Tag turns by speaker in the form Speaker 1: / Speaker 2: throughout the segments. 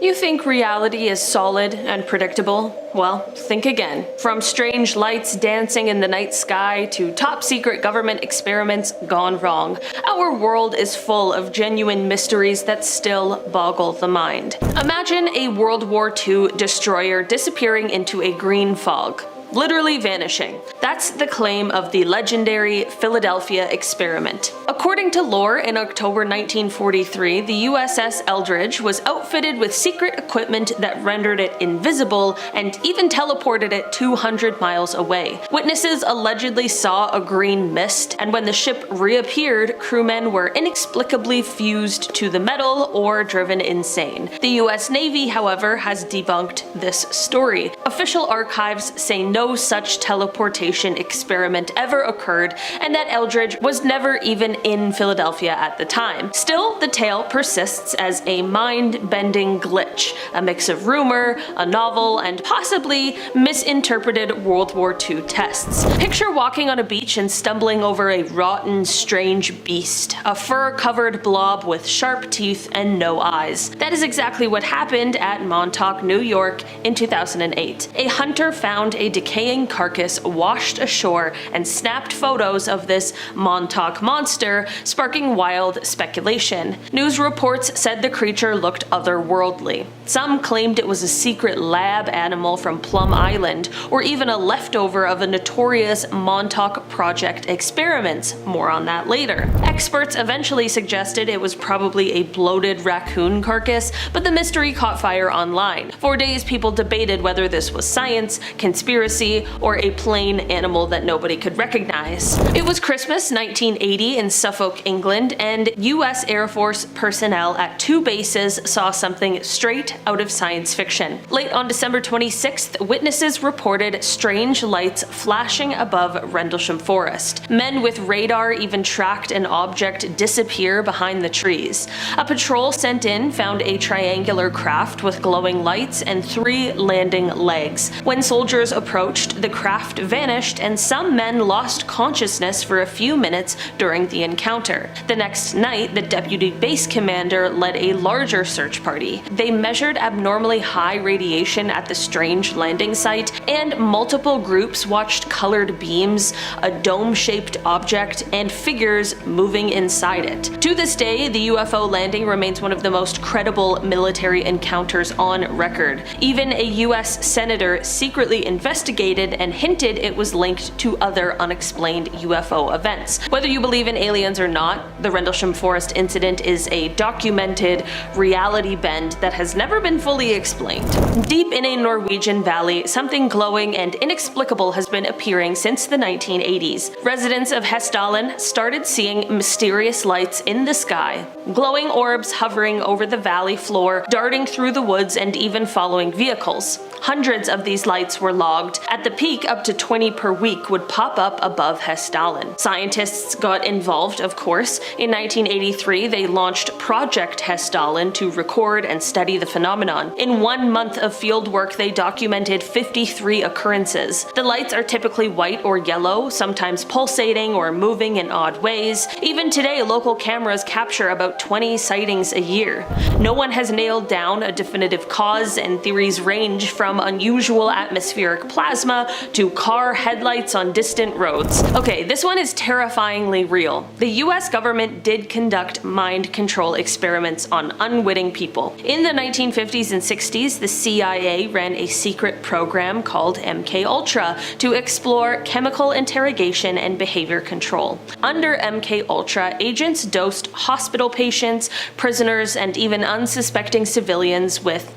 Speaker 1: You think reality is solid and predictable? Well, think again. From strange lights dancing in the night sky to top-secret government experiments gone wrong, our world is full of genuine mysteries that still boggle the mind. Imagine a World War II destroyer disappearing into a green fog. Literally vanishing. That's the claim of the legendary Philadelphia experiment. According to lore, in October 1943, the USS Eldridge was outfitted with secret equipment that rendered it invisible and even teleported it 200 miles away. Witnesses allegedly saw a green mist, and when the ship reappeared, crewmen were inexplicably fused to the metal or driven insane. The US Navy, however, has debunked this story. Official archives say no such teleportation experiment ever occurred, and that Eldridge was never even in Philadelphia at the time. Still, the tale persists as a mind-bending glitch, a mix of rumor, a novel, and possibly misinterpreted World War II tests. Picture walking on a beach and stumbling over a rotten, strange beast, a fur-covered blob with sharp teeth and no eyes. That is exactly what happened at Montauk, New York in 2008. A hunter found a decaying carcass washed ashore and snapped photos of this Montauk monster, sparking wild speculation. News reports said the creature looked otherworldly. Some claimed it was a secret lab animal from Plum Island, or even a leftover of a notorious Montauk Project experiments. More on that later. Experts eventually suggested it was probably a bloated raccoon carcass, but the mystery caught fire online. For days, people debated whether this was science, conspiracy, or a plain animal that nobody could recognize. It was Christmas 1980 in Suffolk, England, and US Air Force personnel at two bases saw something straight out of science fiction. Late on December 26th, witnesses reported strange lights flashing above Rendlesham Forest. Men with radar even tracked an object disappear behind the trees. A patrol sent in found a triangular craft with glowing lights and 3 landing legs. When soldiers approached, the craft vanished and some men lost consciousness for a few minutes during the encounter. The next night, the deputy base commander led a larger search party. They measured abnormally high radiation at the strange landing site, and multiple groups watched colored beams, a dome-shaped object, and figures moving inside it. To this day, the UFO landing remains one of the most credible military encounters on record. Even a US senator secretly investigated and hinted it was linked to other unexplained UFO events. Whether you believe in aliens or not, the Rendlesham Forest incident is a documented reality bend that has never been fully explained. Deep in a Norwegian valley, something glowing and inexplicable has been appearing since the 1980s. Residents of Hesdalen started seeing mysterious lights in the sky, glowing orbs hovering over the valley floor, darting through the woods, and even following vehicles. Hundreds of these lights were logged. At the peak, up to 20 per week would pop up above Hesdalen. Scientists got involved, of course. In 1983, they launched Project Hesdalen to record and study the phenomenon. In 1 month of fieldwork, they documented 53 occurrences. The lights are typically white or yellow, sometimes pulsating or moving in odd ways. Even today, local cameras capture about 20 sightings a year. No one has nailed down a definitive cause, and theories range from unusual atmospheric plasma to car headlights on distant roads. Okay, this one is terrifyingly real. The US government did conduct mind control experiments on unwitting people. In the 1950s and 60s, the CIA ran a secret program called MKUltra to explore chemical interrogation and behavior control. Under MKUltra, agents dosed hospital patients, prisoners, and even unsuspecting civilians with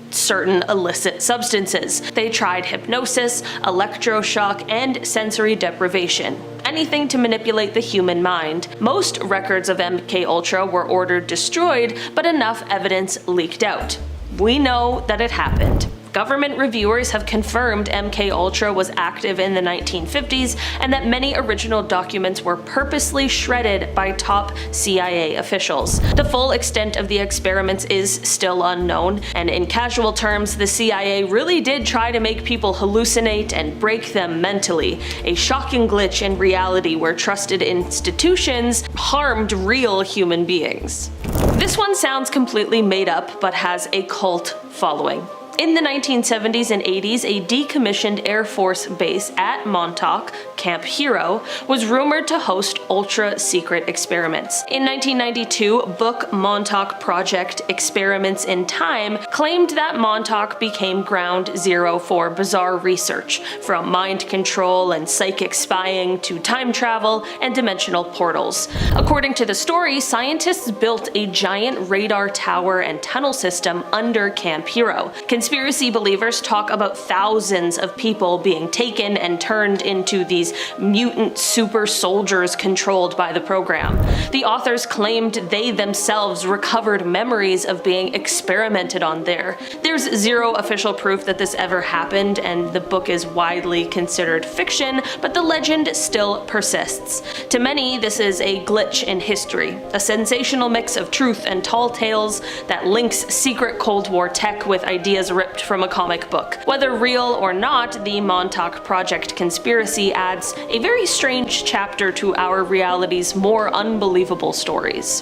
Speaker 1: certain illicit substances. They tried hypnosis, electroshock, and sensory deprivation. Anything to manipulate the human mind. Most records of MKUltra were ordered destroyed, but enough evidence leaked out. We know that it happened. Government reviewers have confirmed MKUltra was active in the 1950s and that many original documents were purposely shredded by top CIA officials. The full extent of the experiments is still unknown, and in casual terms, the CIA really did try to make people hallucinate and break them mentally, a shocking glitch in reality where trusted institutions harmed real human beings. This one sounds completely made up, but has a cult following. In the 1970s and 80s, a decommissioned Air Force base at Montauk, Camp Hero, was rumored to host ultra-secret experiments. In 1992, book Montauk Project Experiments in Time claimed that Montauk became ground zero for bizarre research, from mind control and psychic spying to time travel and dimensional portals. According to the story, scientists built a giant radar tower and tunnel system under Camp Hero. Conspiracy believers talk about thousands of people being taken and turned into these mutant super soldiers controlled by the program. The authors claimed they themselves recovered memories of being experimented on there. There's zero official proof that this ever happened, and the book is widely considered fiction, but the legend still persists. To many, this is a glitch in history, a sensational mix of truth and tall tales that links secret Cold War tech with ideas ripped from a comic book. Whether real or not, the Montauk Project conspiracy adds a very strange chapter to our reality's more unbelievable stories.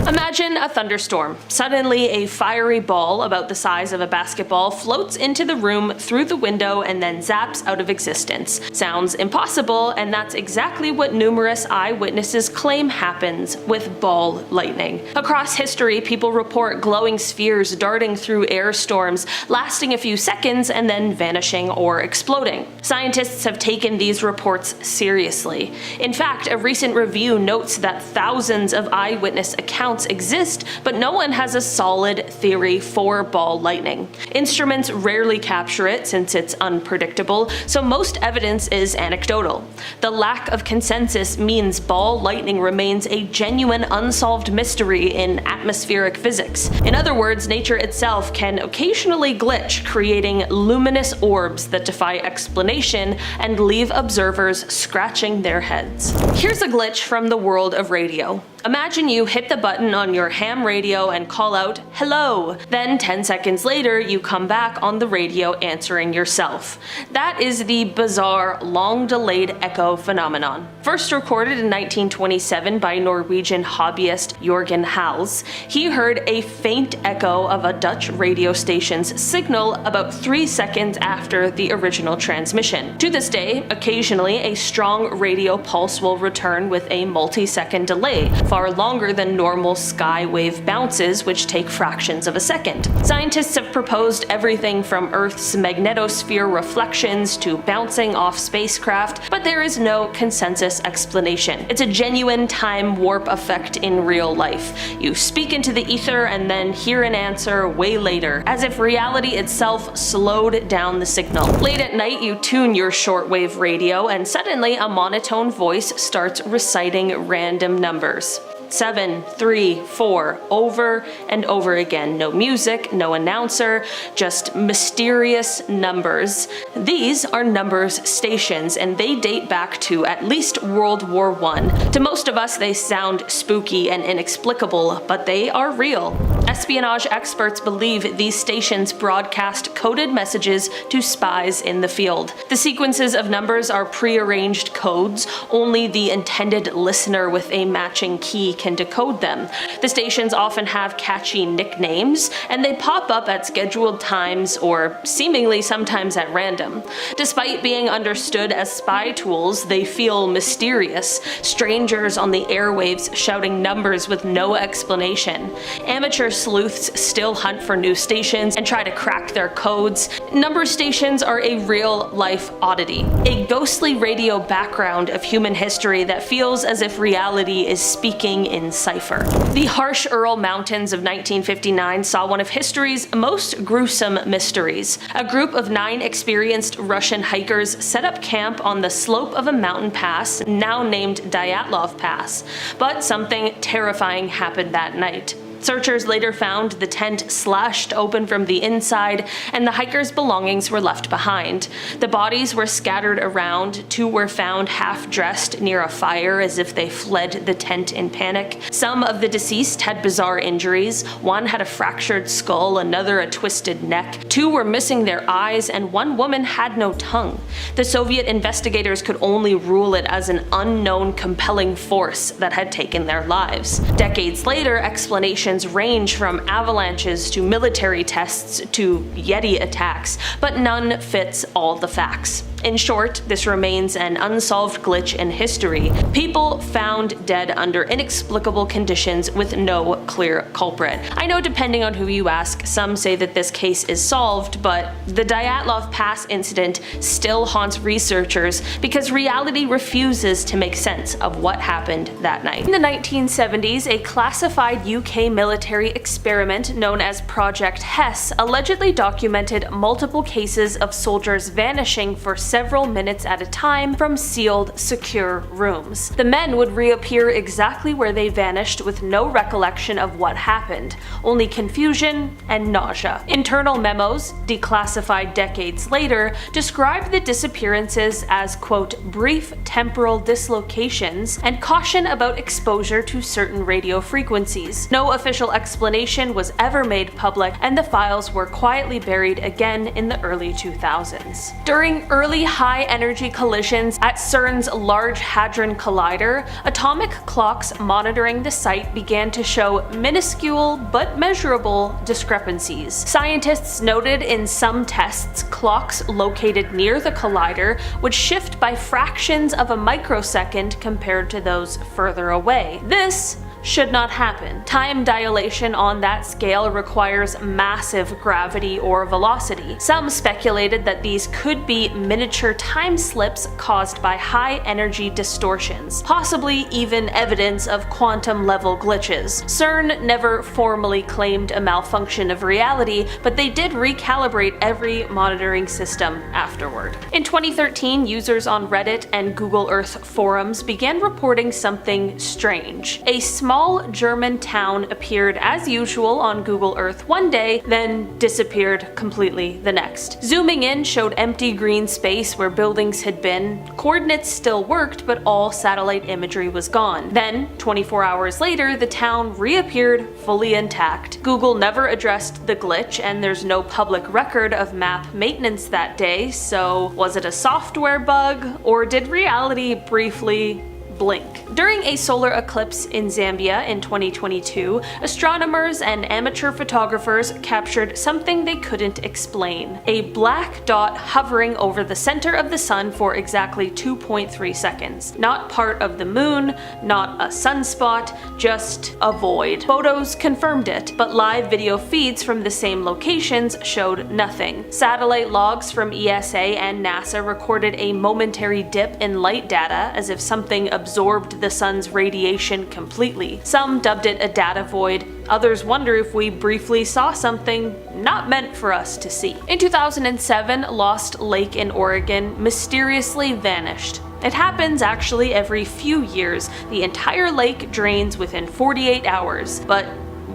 Speaker 1: Imagine a thunderstorm. Suddenly, a fiery ball about the size of a basketball floats into the room through the window and then zaps out of existence. Sounds impossible, and that's exactly what numerous eyewitnesses claim happens with ball lightning. Across history, people report glowing spheres darting through air storms, lasting a few seconds and then vanishing or exploding. Scientists have taken these reports seriously. In fact, a recent review notes that thousands of eyewitness accounts exist, but no one has a solid theory for ball lightning. Instruments rarely capture it since it's unpredictable, so most evidence is anecdotal. The lack of consensus means ball lightning remains a genuine unsolved mystery in atmospheric physics. In other words, nature itself can occasionally glitch, creating luminous orbs that defy explanation and leave observers scratching their heads. Here's a glitch from the world of radio. Imagine you hit the button on your ham radio and call out, "Hello." Then 10 seconds later, you come back on the radio answering yourself. That is the bizarre, long-delayed echo phenomenon. First recorded in 1927 by Norwegian hobbyist Jørgen Hals, he heard a faint echo of a Dutch radio station's signal about 3 seconds after the original transmission. To this day, occasionally a strong radio pulse will return with a multi-second delay, far longer than normal sky wave bounces, which take fractions of a second. Scientists have proposed everything from Earth's magnetosphere reflections to bouncing off spacecraft, but there is no consensus explanation. It's a genuine time warp effect in real life. You speak into the ether and then hear an answer way later, as if reality itself slowed down the signal. Late at night, you tune your shortwave radio and suddenly a monotone voice starts reciting random numbers. 7, 3, 4, over and over again. No music, no announcer, just mysterious numbers. These are numbers stations, and they date back to at least World War I. To most of us, they sound spooky and inexplicable, but they are real. Espionage experts believe these stations broadcast coded messages to spies in the field. The sequences of numbers are prearranged codes. Only the intended listener with a matching key can decode them. The stations often have catchy nicknames, and they pop up at scheduled times or seemingly sometimes at random. Despite being understood as spy tools, they feel mysterious, strangers on the airwaves shouting numbers with no explanation. Amateur sleuths still hunt for new stations and try to crack their codes. Number stations are a real-life oddity, a ghostly radio background of human history that feels as if reality is speaking in cipher. The harsh Ural Mountains of 1959 saw one of history's most gruesome mysteries. A group of 9 experienced Russian hikers set up camp on the slope of a mountain pass now named Dyatlov Pass, but something terrifying happened that night. Searchers later found the tent slashed open from the inside, and the hikers' belongings were left behind. The bodies were scattered around. 2 were found half-dressed near a fire as if they fled the tent in panic. Some of the deceased had bizarre injuries. 1 had a fractured skull, another a twisted neck. 2 were missing their eyes, and 1 woman had no tongue. The Soviet investigators could only rule it as an unknown compelling force that had taken their lives. Decades later, explanations explanations range from avalanches to military tests to Yeti attacks, but none fits all the facts. In short, this remains an unsolved glitch in history. People found dead under inexplicable conditions with no clear culprit. I know depending on who you ask, some say that this case is solved, but the Dyatlov Pass incident still haunts researchers because reality refuses to make sense of what happened that night. In the 1970s, a classified UK military experiment known as Project Hess allegedly documented multiple cases of soldiers vanishing for several minutes at a time from sealed, secure rooms. The men would reappear exactly where they vanished with no recollection of what happened, only confusion and nausea. Internal memos, declassified decades later, described the disappearances as, quote, brief temporal dislocations and caution about exposure to certain radio frequencies. No official explanation was ever made public, and the files were quietly buried again in the early 2000s. During early high-energy collisions at CERN's Large Hadron Collider, atomic clocks monitoring the site began to show minuscule but measurable discrepancies. Scientists noted in some tests clocks located near the collider would shift by fractions of a microsecond compared to those further away. This should not happen. Time dilation on that scale requires massive gravity or velocity. Some speculated that these could be miniature time slips caused by high energy distortions, possibly even evidence of quantum level glitches. CERN never formally claimed a malfunction of reality, but they did recalibrate every monitoring system afterward. In 2013, users on Reddit and Google Earth forums began reporting something strange. A small German town appeared as usual on Google Earth one day, then disappeared completely the next. Zooming in showed empty green space where buildings had been. Coordinates still worked, but all satellite imagery was gone. Then, 24 hours later, the town reappeared fully intact. Google never addressed the glitch, and there's no public record of map maintenance that day, so was it a software bug, or did reality briefly blink? During a solar eclipse in Zambia in 2022, astronomers and amateur photographers captured something they couldn't explain: a black dot hovering over the center of the sun for exactly 2.3 seconds. Not part of the moon, not a sunspot, just a void. Photos confirmed it, but live video feeds from the same locations showed nothing. Satellite logs from ESA and NASA recorded a momentary dip in light data as if something absorbed the sun's radiation completely. Some dubbed it a data void. Others wonder if we briefly saw something not meant for us to see. In 2007, Lost Lake in Oregon mysteriously vanished. It happens actually every few years. The entire lake drains within 48 hours. But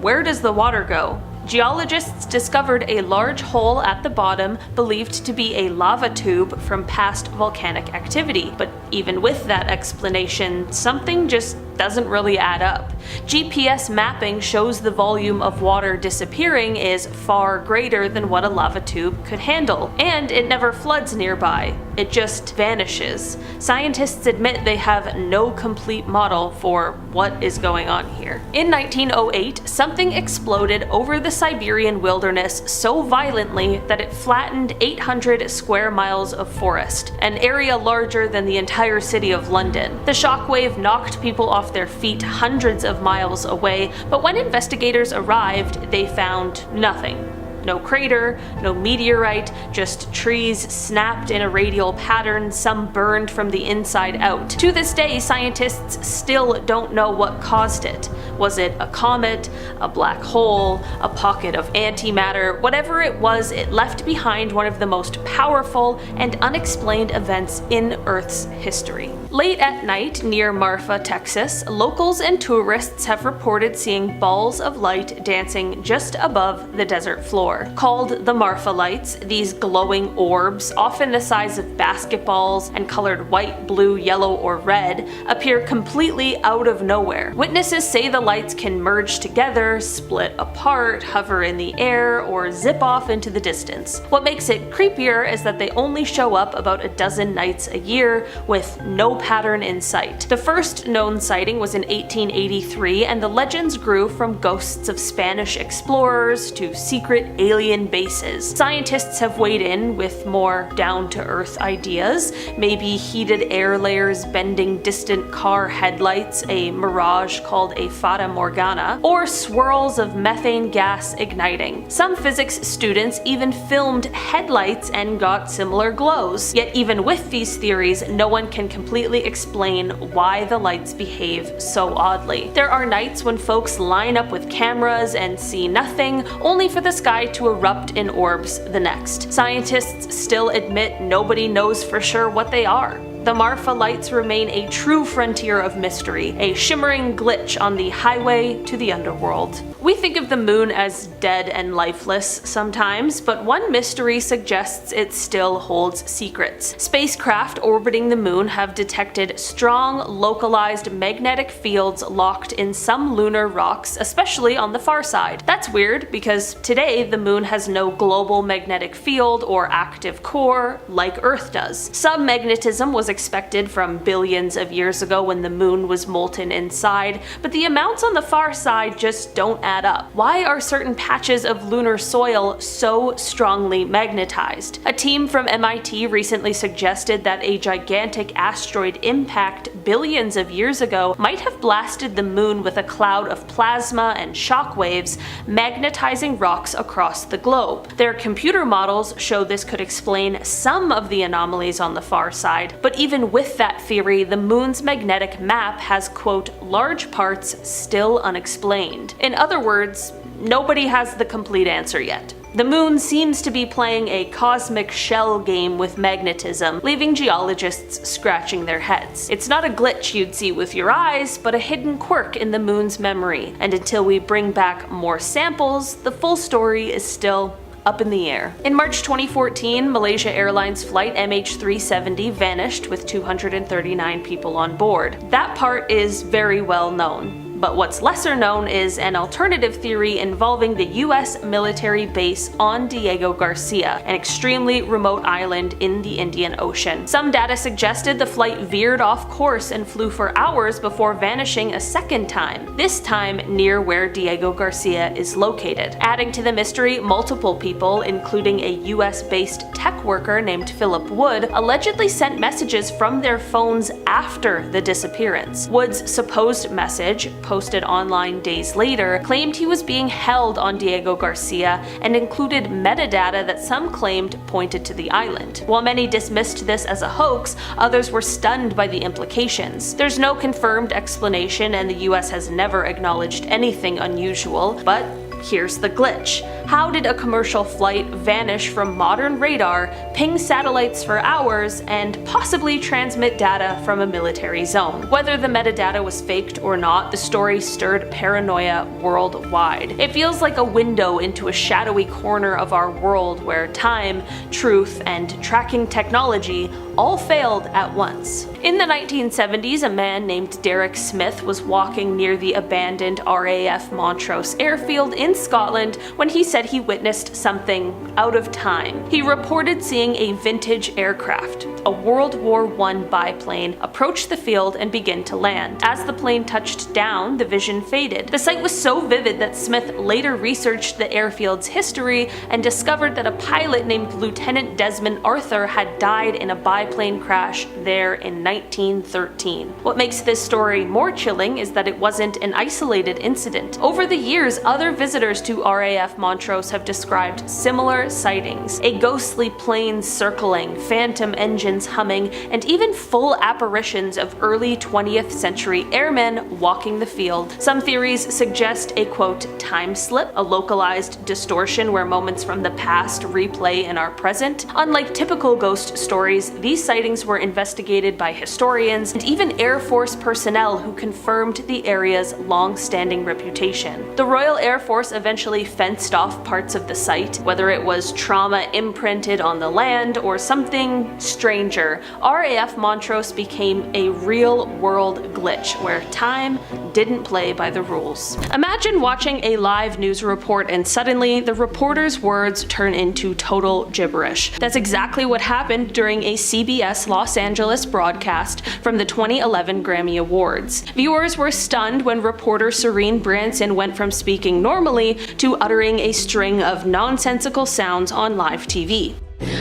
Speaker 1: where does the water go? Geologists discovered a large hole at the bottom believed to be a lava tube from past volcanic activity. But even with that explanation, something just doesn't really add up. GPS mapping shows the volume of water disappearing is far greater than what a lava tube could handle, and it never floods nearby. It just vanishes. Scientists admit they have no complete model for what is going on here. In 1908, something exploded over the Siberian wilderness so violently that it flattened 800 square miles of forest, an area larger than the entire city of London. The shockwave knocked people off their feet hundreds of miles away, but when investigators arrived, they found nothing. No crater, no meteorite, just trees snapped in a radial pattern, some burned from the inside out. To this day, scientists still don't know what caused it. Was it a comet, a black hole, a pocket of antimatter? Whatever it was, it left behind one of the most powerful and unexplained events in Earth's history. Late at night near Marfa, Texas, locals and tourists have reported seeing balls of light dancing just above the desert floor. before. Called the Marfa lights, these glowing orbs, often the size of basketballs and colored white, blue, yellow, or red, appear completely out of nowhere. Witnesses say the lights can merge together, split apart, hover in the air, or zip off into the distance. What makes it creepier is that they only show up about a dozen nights a year, with no pattern in sight. The first known sighting was in 1883, and the legends grew from ghosts of Spanish explorers to secret alien bases. Scientists have weighed in with more down-to-earth ideas, maybe heated air layers bending distant car headlights, a mirage called a fata morgana, or swirls of methane gas igniting. Some physics students even filmed headlights and got similar glows. Yet even with these theories, no one can completely explain why the lights behave so oddly. There are nights when folks line up with cameras and see nothing, only for the sky to erupt in orbs the next. Scientists still admit nobody knows for sure what they are. The Marfa lights remain a true frontier of mystery, a shimmering glitch on the highway to the underworld. We think of the moon as dead and lifeless sometimes, but one mystery suggests it still holds secrets. Spacecraft orbiting the moon have detected strong, localized magnetic fields locked in some lunar rocks, especially on the far side. That's weird because today the moon has no global magnetic field or active core like Earth does. Some magnetism was expected from billions of years ago when the moon was molten inside, but the amounts on the far side just don't add up. Why are certain patches of lunar soil so strongly magnetized? A team from MIT recently suggested that a gigantic asteroid impact billions of years ago might have blasted the moon with a cloud of plasma and shock waves, magnetizing rocks across the globe. Their computer models show this could explain some of the anomalies on the far side, but even with that theory, the moon's magnetic map has, quote, large parts still unexplained. In other words, nobody has the complete answer yet. The moon seems to be playing a cosmic shell game with magnetism, leaving geologists scratching their heads. It's not a glitch you'd see with your eyes, but a hidden quirk in the moon's memory, and until we bring back more samples, the full story is still up in the air. In March 2014, Malaysia Airlines flight MH370 vanished with 239 people on board. That part is very well known. But what's lesser known is an alternative theory involving the US military base on Diego Garcia, an extremely remote island in the Indian Ocean. Some data suggested the flight veered off course and flew for hours before vanishing a second time, this time near where Diego Garcia is located. Adding to the mystery, multiple people, including a US-based tech worker named Philip Wood, allegedly sent messages from their phones after the disappearance. Wood's supposed message, posted online days later, claimed he was being held on Diego Garcia and included metadata that some claimed pointed to the island. While many dismissed this as a hoax, others were stunned by the implications. There's no confirmed explanation, and the US has never acknowledged anything unusual, but here's the glitch. How did a commercial flight vanish from modern radar, ping satellites for hours, and possibly transmit data from a military zone? Whether the metadata was faked or not, the story stirred paranoia worldwide. It feels like a window into a shadowy corner of our world where time, truth, and tracking technology all failed at once. In the 1970s, a man named Derek Smith was walking near the abandoned RAF Montrose airfield in Scotland when he said he witnessed something out of time. He reported seeing a vintage aircraft, a World War I biplane, approach the field and begin to land. As the plane touched down, the vision faded. The sight was so vivid that Smith later researched the airfield's history and discovered that a pilot named Lieutenant Desmond Arthur had died in a biplane crash there in 1913. What makes this story more chilling is that it wasn't an isolated incident. Over the years, other visitors to RAF Montrose have described similar sightings: a ghostly plane circling, phantom engines humming, and even full apparitions of early 20th century airmen walking the field. Some theories suggest a, quote, time slip, a localized distortion where moments from the past replay in our present. Unlike typical ghost stories, these sightings were investigated by historians and even Air Force personnel who confirmed the area's long-standing reputation. The Royal Air Force eventually fenced off off parts of the site, whether it was trauma imprinted on the land or something stranger. RAF Montrose became a real-world glitch where time didn't play by the rules. Imagine watching a live news report and suddenly the reporter's words turn into total gibberish. That's exactly what happened during a CBS Los Angeles broadcast from the 2011 Grammy Awards. Viewers were stunned when reporter Serene Branson went from speaking normally to uttering a string of nonsensical sounds on live TV.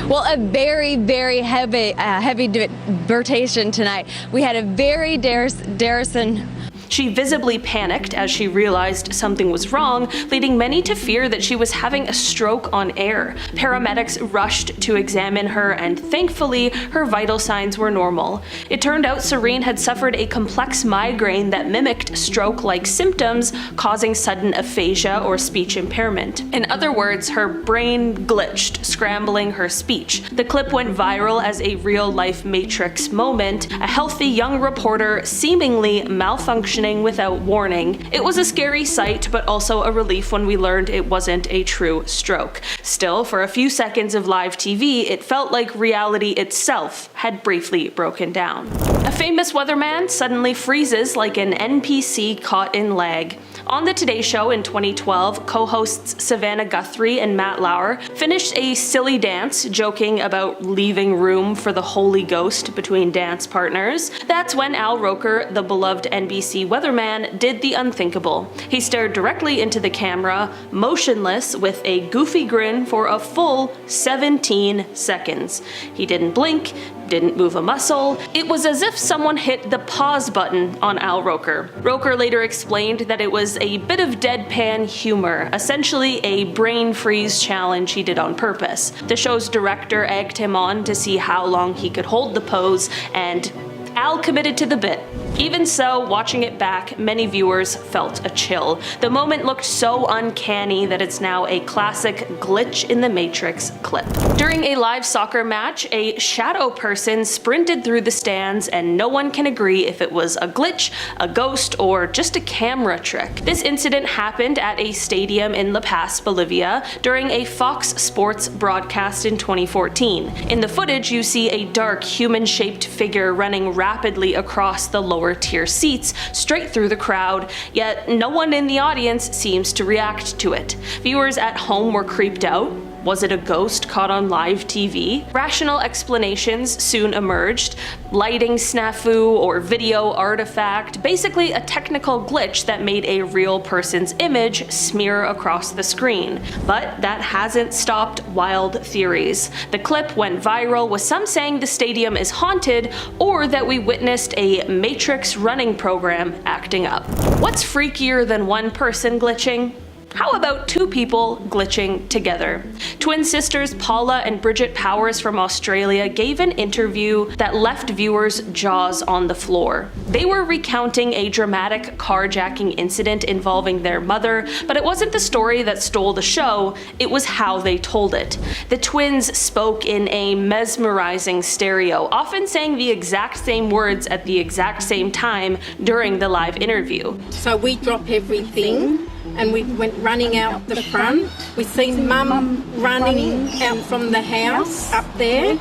Speaker 2: Well, a very, very heavy debatation tonight. We had a very Darrison.
Speaker 1: She visibly panicked as she realized something was wrong, leading many to fear that she was having a stroke on air. Paramedics rushed to examine her, and thankfully, her vital signs were normal. It turned out Serene had suffered a complex migraine that mimicked stroke-like symptoms, causing sudden aphasia or speech impairment. In other words, her brain glitched, scrambling her speech. The clip went viral as a real-life Matrix moment, a healthy young reporter seemingly malfunctioning without warning. It was a scary sight, but also a relief when we learned it wasn't a true stroke. Still, for a few seconds of live TV, it felt like reality itself had briefly broken down. A famous weatherman suddenly freezes like an NPC caught in lag. On the Today Show in 2012, co-hosts Savannah Guthrie and Matt Lauer finished a silly dance joking about leaving room for the Holy Ghost between dance partners. That's when Al Roker, the beloved NBC weatherman, did the unthinkable. He stared directly into the camera, motionless, with a goofy grin for a full 17 seconds. He didn't blink, didn't move a muscle. It was as if someone hit the pause button on Al Roker. Roker later explained that it was a bit of deadpan humor, essentially a brain freeze challenge he did on purpose. The show's director egged him on to see how long he could hold the pose, and Al committed to the bit. Even so, watching it back, many viewers felt a chill. The moment looked so uncanny that it's now a classic glitch in the Matrix clip. During a live soccer match, a shadow person sprinted through the stands, and no one can agree if it was a glitch, a ghost, or just a camera trick. This incident happened at a stadium in La Paz, Bolivia, during a Fox Sports broadcast in 2014. In the footage, you see a dark, human-shaped figure running rapidly across the lower tier seats straight through the crowd, yet no one in the audience seems to react to it. Viewers at home were creeped out. Was it a ghost caught on live TV? Rational explanations soon emerged. Lighting snafu or video artifact, basically a technical glitch that made a real person's image smear across the screen. But that hasn't stopped wild theories. The clip went viral, with some saying the stadium is haunted or that we witnessed a Matrix running program acting up. What's freakier than one person glitching? How about two people glitching together? Twin sisters Paula and Bridget Powers from Australia gave an interview that left viewers' jaws on the floor. They were recounting a dramatic carjacking incident involving their mother, but it wasn't the story that stole the show, it was how they told it. The twins spoke in a mesmerizing stereo, often saying the exact same words at the exact same time during the live interview.
Speaker 3: So we drop everything and we went running out the front. We seen Mum running out from the house up there.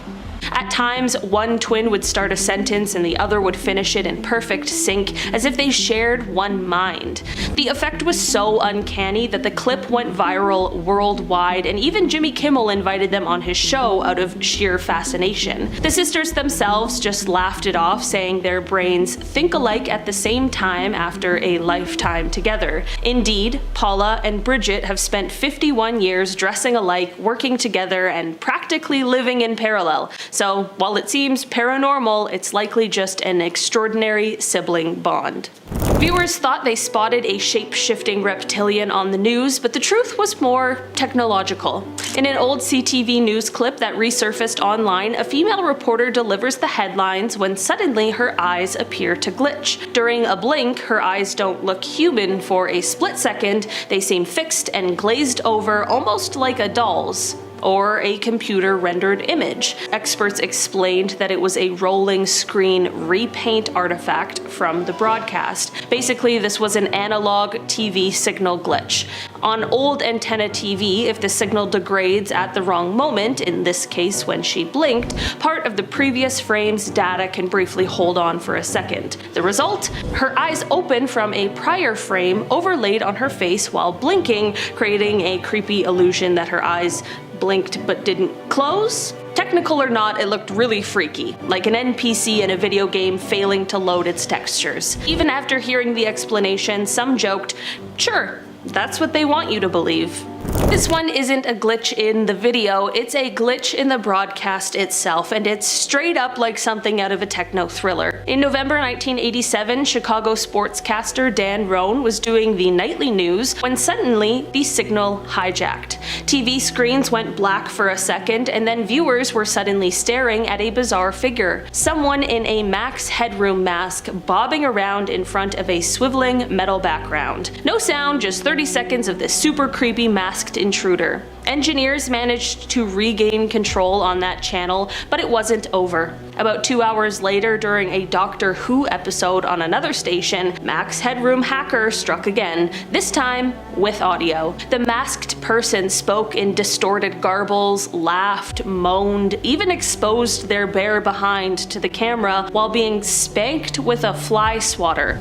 Speaker 1: At times, one twin would start a sentence and the other would finish it in perfect sync, as if they shared one mind. The effect was so uncanny that the clip went viral worldwide, and even Jimmy Kimmel invited them on his show out of sheer fascination. The sisters themselves just laughed it off, saying their brains think alike at the same time after a lifetime together. Indeed, Paula and Bridget have spent 51 years dressing alike, working together, and practically living in parallel. So, while it seems paranormal, it's likely just an extraordinary sibling bond. Viewers thought they spotted a shape-shifting reptilian on the news, but the truth was more technological. In an old CTV news clip that resurfaced online, a female reporter delivers the headlines when suddenly her eyes appear to glitch. During a blink, her eyes don't look human for a split second, they seem fixed and glazed over, almost like a doll's. or a computer-rendered image. Experts explained that it was a rolling screen repaint artifact from the broadcast. Basically, this was an analog TV signal glitch. On old antenna TV, if the signal degrades at the wrong moment, in this case when she blinked, part of the previous frame's data can briefly hold on for a second. The result? Her eyes open from a prior frame overlaid on her face while blinking, creating a creepy illusion that her eyes blinked but didn't close? Technical or not, it looked really freaky, like an NPC in a video game failing to load its textures. Even after hearing the explanation, some joked, "Sure, that's what they want you to believe." This one isn't a glitch in the video, it's a glitch in the broadcast itself, and it's straight up like something out of a techno thriller. In November 1987, Chicago sportscaster Dan Roan was doing the nightly news when suddenly the signal hijacked. TV screens went black for a second, and then viewers were suddenly staring at a bizarre figure. Someone in a Max Headroom mask bobbing around in front of a swiveling metal background. No sound, just 30 seconds of this super creepy masked intruder. Engineers managed to regain control on that channel, but it wasn't over. About 2 hours later, during a Doctor Who episode on another station, Max Headroom hacker struck again, this time with audio. The masked person spoke in distorted garbles, laughed, moaned, even exposed their bare behind to the camera while being spanked with a fly swatter.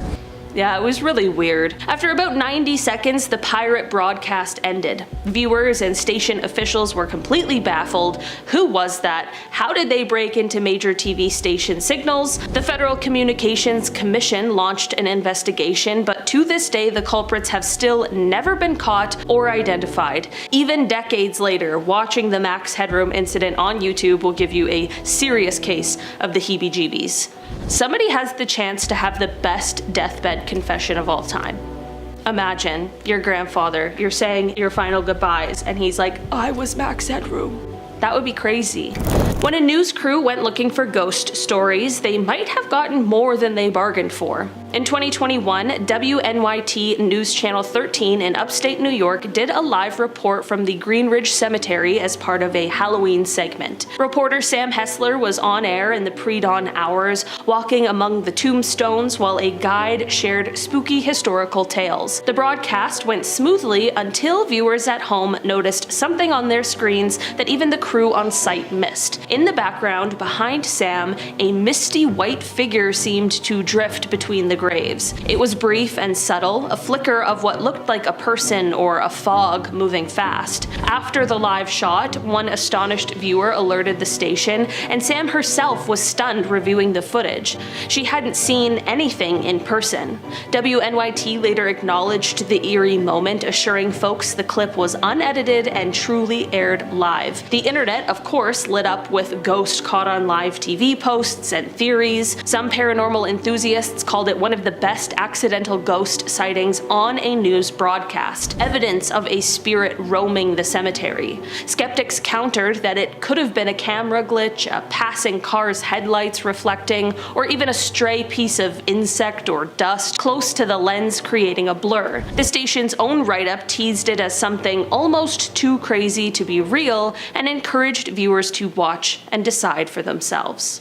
Speaker 1: Yeah, it was really weird. After about 90 seconds, the pirate broadcast ended. Viewers and station officials were completely baffled. Who was that? How did they break into major TV station signals? The Federal Communications Commission launched an investigation, but to this day, the culprits have still never been caught or identified. Even decades later, watching the Max Headroom incident on YouTube will give you a serious case of the heebie-jeebies. Somebody has the chance to have the best deathbed confession of all time. Imagine your grandfather, you're saying your final goodbyes, and he's like, "I was Max Headroom." That would be crazy. When a news crew went looking for ghost stories, they might have gotten more than they bargained for. In 2021, WNYT News Channel 13 in upstate New York did a live report from the Green Ridge Cemetery as part of a Halloween segment. Reporter Sam Hessler was on air in the pre-dawn hours, walking among the tombstones while a guide shared spooky historical tales. The broadcast went smoothly until viewers at home noticed something on their screens that even the crew on site missed. In the background, behind Sam, a misty white figure seemed to drift between the graves. It was brief and subtle, a flicker of what looked like a person or a fog moving fast. After the live shot, one astonished viewer alerted the station, and Sam herself was stunned reviewing the footage. She hadn't seen anything in person. WNYT later acknowledged the eerie moment, assuring folks the clip was unedited and truly aired live. The internet, of course, lit up with ghost caught on live TV posts and theories. Some paranormal enthusiasts called it one of the best accidental ghost sightings on a news broadcast, evidence of a spirit roaming the cemetery. Skeptics countered that it could have been a camera glitch, a passing car's headlights reflecting, or even a stray piece of insect or dust close to the lens creating a blur. The station's own write-up teased it as something almost too crazy to be real and encouraged viewers to watch and decide for themselves.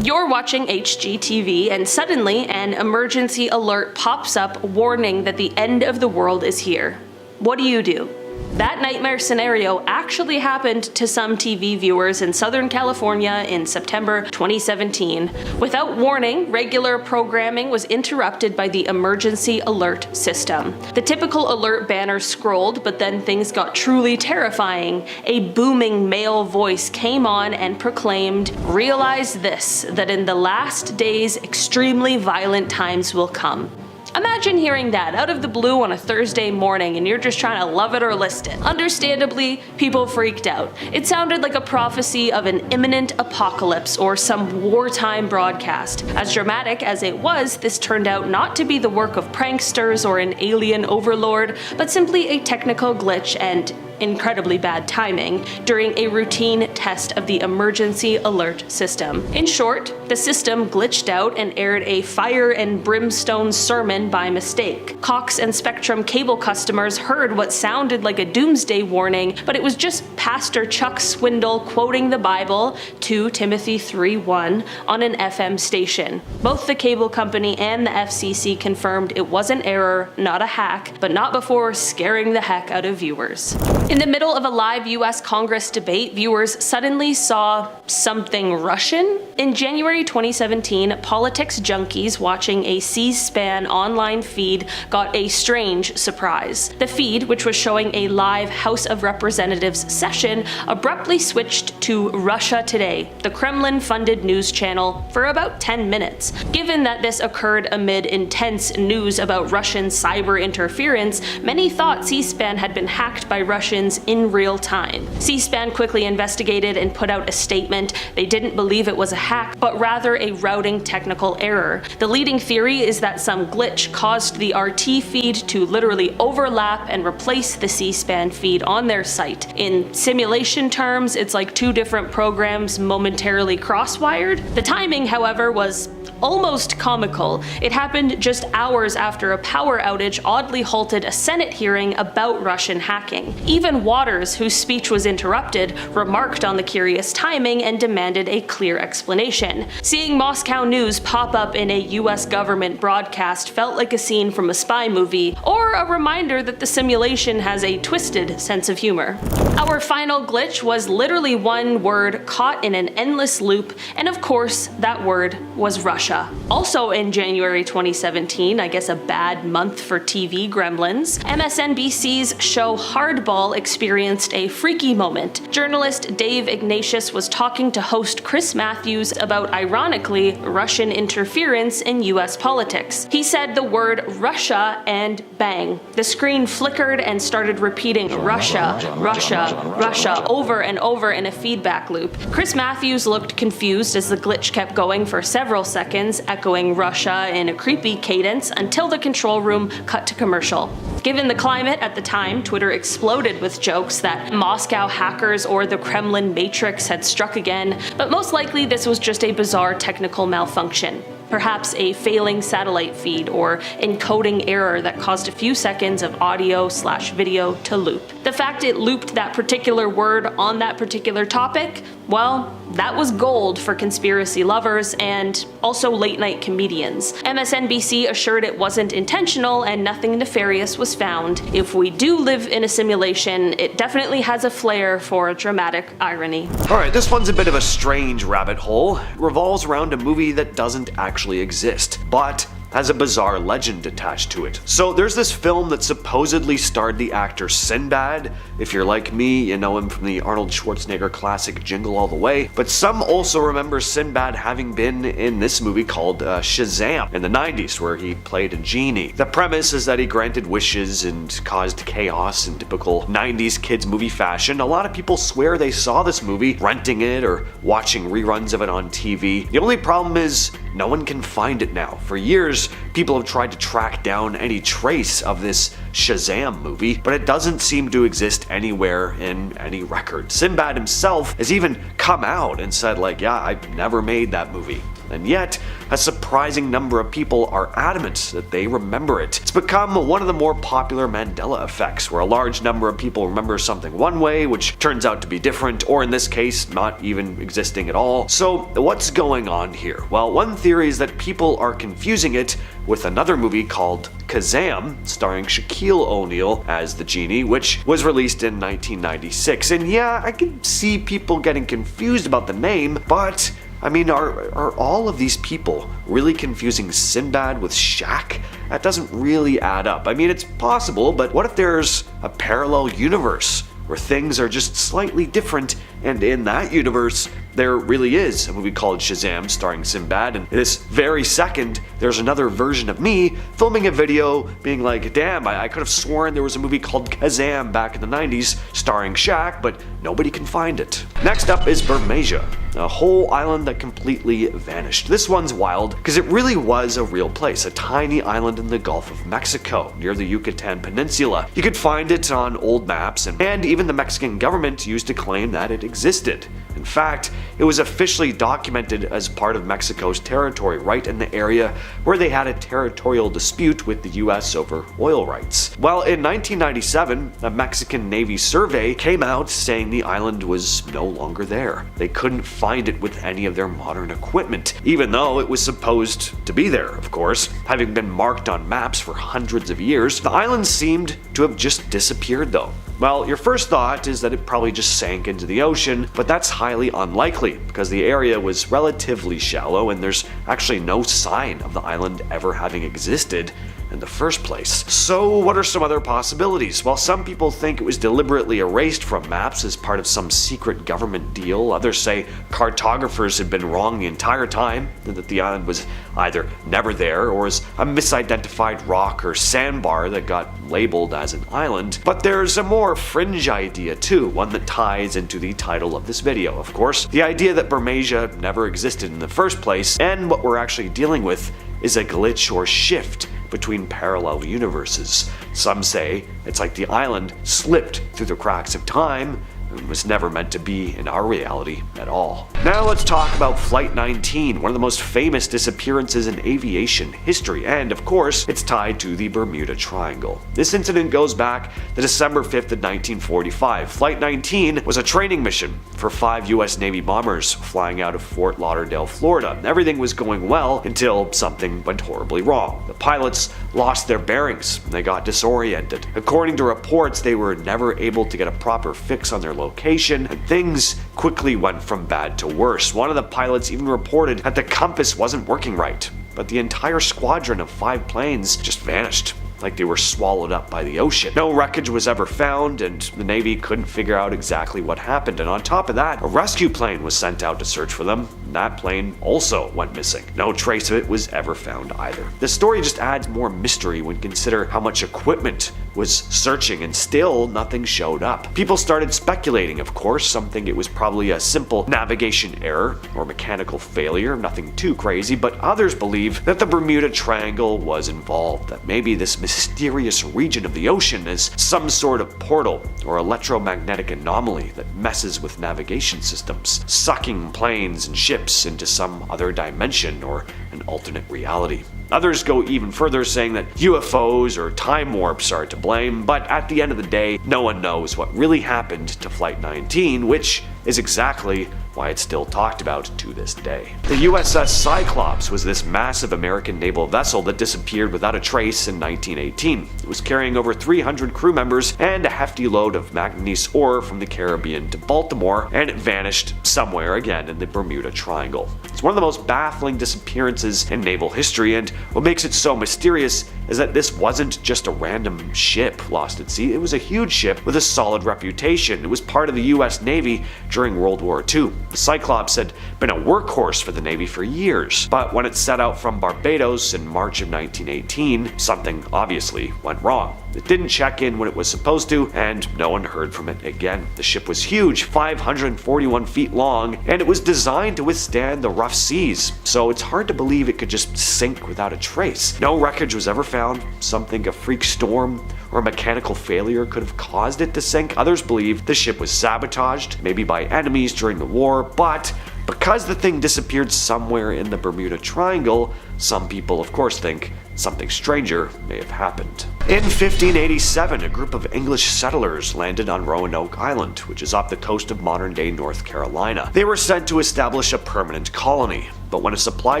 Speaker 1: You're watching HGTV and suddenly an emergency alert pops up warning that the end of the world is here. What do? That nightmare scenario actually happened to some TV viewers in Southern California in September 2017. Without warning, regular programming was interrupted by the emergency alert system. The typical alert banner scrolled, but then things got truly terrifying. A booming male voice came on and proclaimed, "Realize this, that in the last days extremely violent times will come." Imagine hearing that out of the blue on a Thursday morning and you're just trying to love it or list it. Understandably, people freaked out. It sounded like a prophecy of an imminent apocalypse or some wartime broadcast. As dramatic as it was, this turned out not to be the work of pranksters or an alien overlord, but simply a technical glitch and incredibly bad timing, during a routine test of the emergency alert system. In short, the system glitched out and aired a fire and brimstone sermon by mistake. Cox and Spectrum cable customers heard what sounded like a doomsday warning, but it was just Pastor Chuck Swindoll quoting the Bible, 2 Timothy 3:1, on an FM station. Both the cable company and the FCC confirmed it was an error, not a hack, but not before scaring the heck out of viewers. In the middle of a live US Congress debate, viewers suddenly saw something Russian. In January 2017, politics junkies watching a C-SPAN online feed got a strange surprise. The feed, which was showing a live House of Representatives session, abruptly switched to Russia Today, the Kremlin-funded news channel, for about 10 minutes. Given that this occurred amid intense news about Russian cyber interference, many thought C-SPAN had been hacked by Russians in real time. C-SPAN quickly investigated and put out a statement. They didn't believe it was a hack, but rather a routing technical error. The leading theory is that some glitch caused the RT feed to literally overlap and replace the C-SPAN feed on their site. In simulation terms, it's like two different programs momentarily cross-wired. The timing, however, was almost comical. It happened just hours after a power outage oddly halted a Senate hearing about Russian hacking. Even Waters, whose speech was interrupted, remarked on the curious timing and demanded a clear explanation. Seeing Moscow news pop up in a US government broadcast felt like a scene from a spy movie, or a reminder that the simulation has a twisted sense of humor. Our final glitch was literally one word caught in an endless loop, and of course, that word was Russia. Also in January 2017, I guess a bad month for TV gremlins, MSNBC's show Hardball experienced a freaky moment. Journalist Dave Ignatius was talking to host Chris Matthews about, ironically, Russian interference in US politics. He said the word Russia and bang. The screen flickered and started repeating Russia, Russia, Russia over and over in a feedback loop. Chris Matthews looked confused as the glitch kept going for several seconds, echoing Russia in a creepy cadence until the control room cut to commercial. Given the climate at the time, Twitter exploded with jokes that Moscow hackers or the Kremlin Matrix had struck again, but most likely this was just a bizarre technical malfunction. Perhaps a failing satellite feed or encoding error that caused a few seconds of audio/video to loop. The fact it looped that particular word on that particular topic, well, that was gold for conspiracy lovers and also late-night comedians. MSNBC assured it wasn't intentional and nothing nefarious was found. If we do live in a simulation, it definitely has a flair for dramatic irony.
Speaker 4: Alright, this one's a bit of a strange rabbit hole. It revolves around a movie that doesn't actually exist, but has a bizarre legend attached to it. So there's this film that supposedly starred the actor Sinbad. If you're like me, you know him from the Arnold Schwarzenegger classic Jingle All the Way, but some also remember Sinbad having been in this movie called Shazam in the 90s, where he played a genie. The premise is that he granted wishes and caused chaos in typical 90s kids movie fashion. A lot of people swear they saw this movie, renting it or watching reruns of it on TV. The only problem is no one can find it now. For years, people have tried to track down any trace of this Shazam movie, but it doesn't seem to exist anywhere in any record. Sinbad himself has even come out and said, like, yeah, I never made that movie. And yet, a surprising number of people are adamant that they remember it. It's become one of the more popular Mandela effects, where a large number of people remember something one way, which turns out to be different, or in this case, not even existing at all. So, what's going on here? Well, one theory is that people are confusing it with another movie called Kazam, starring Shaquille O'Neal as the genie, which was released in 1996. And yeah, I can see people getting confused about the name, but I mean, are all of these people really confusing Sinbad with Shaq? That doesn't really add up. I mean, it's possible, but what if there's a parallel universe where things are just slightly different, and in that universe, there really is a movie called Shazam starring Sinbad, and this very second, there's another version of me filming a video being like, damn, I could have sworn there was a movie called Kazam back in the 90s starring Shaq, but nobody can find it. Next up is Burmeasia. a whole island that completely vanished. This one's wild because it really was a real place, a tiny island in the Gulf of Mexico near the Yucatan Peninsula. You could find it on old maps, and even the Mexican government used to claim that it existed. In fact, it was officially documented as part of Mexico's territory, right in the area where they had a territorial dispute with the US over oil rights. Well, in 1997, a Mexican Navy survey came out saying the island was no longer there. They couldn't find it with any of their modern equipment, even though it was supposed to be there, of course. Having been marked on maps for hundreds of years, the island seemed to have just disappeared though. Well, your first thought is that it probably just sank into the ocean, but that's highly unlikely because the area was relatively shallow and there's actually no sign of the island ever having existed in the first place. So what are some other possibilities? Well, some people think it was deliberately erased from maps as part of some secret government deal. Others say cartographers had been wrong the entire time, and that the island was either never there or is a misidentified rock or sandbar that got labeled as an island. But there's a more fringe idea too, one that ties into the title of this video, of course. The idea that Burmeasia never existed in the first place, and what we're actually dealing with is a glitch or shift between parallel universes. Some say it's like the island slipped through the cracks of time and was never meant to be in our reality at all. Now let's talk about Flight 19, one of the most famous disappearances in aviation history, and of course, it's tied to the Bermuda Triangle. This incident goes back to December 5th of 1945. Flight 19 was a training mission for 5 US Navy bombers flying out of Fort Lauderdale, Florida. Everything was going well until something went horribly wrong. The pilots lost their bearings and they got disoriented. According to reports, they were never able to get a proper fix on their location, and things quickly went from bad to worse. One of the pilots even reported that the compass wasn't working right, but the entire squadron of 5 planes just vanished, like they were swallowed up by the ocean. No wreckage was ever found, and the Navy couldn't figure out exactly what happened. And on top of that, a rescue plane was sent out to search for them. That plane also went missing. No trace of it was ever found either. The story just adds more mystery when consider how much equipment was searching and still nothing showed up. People started speculating, of course. Some think it was probably a simple navigation error or mechanical failure, nothing too crazy, but others believe that the Bermuda Triangle was involved, that maybe this mysterious region of the ocean is some sort of portal or electromagnetic anomaly that messes with navigation systems, sucking planes and ships into some other dimension or an alternate reality. Others go even further, saying that UFOs or time warps are to blame, but at the end of the day, no one knows what really happened to Flight 19, which is exactly why it's still talked about to this day. The USS Cyclops was this massive American naval vessel that disappeared without a trace in 1918. It was carrying over 300 crew members and a hefty load of manganese ore from the Caribbean to Baltimore, and it vanished somewhere again in the Bermuda Triangle. It's one of the most baffling disappearances in naval history, and what makes it so mysterious is that this wasn't just a random ship lost at sea. It was a huge ship with a solid reputation. It was part of the US Navy during World War II. The Cyclops had been a workhorse for the Navy for years, but when it set out from Barbados in March of 1918, something obviously went wrong. It didn't check in when it was supposed to, and no one heard from it again. The ship was huge, 541 feet long, and it was designed to withstand the rough seas, so it's hard to believe it could just sink without a trace. No wreckage was ever found. Some think a freak storm or a mechanical failure could have caused it to sink. Others believe the ship was sabotaged, maybe by enemies during the war, but because the thing disappeared somewhere in the Bermuda Triangle, some people of course think something stranger may have happened. In 1587, a group of English settlers landed on Roanoke Island, which is off the coast of modern-day North Carolina. They were sent to establish a permanent colony, but when a supply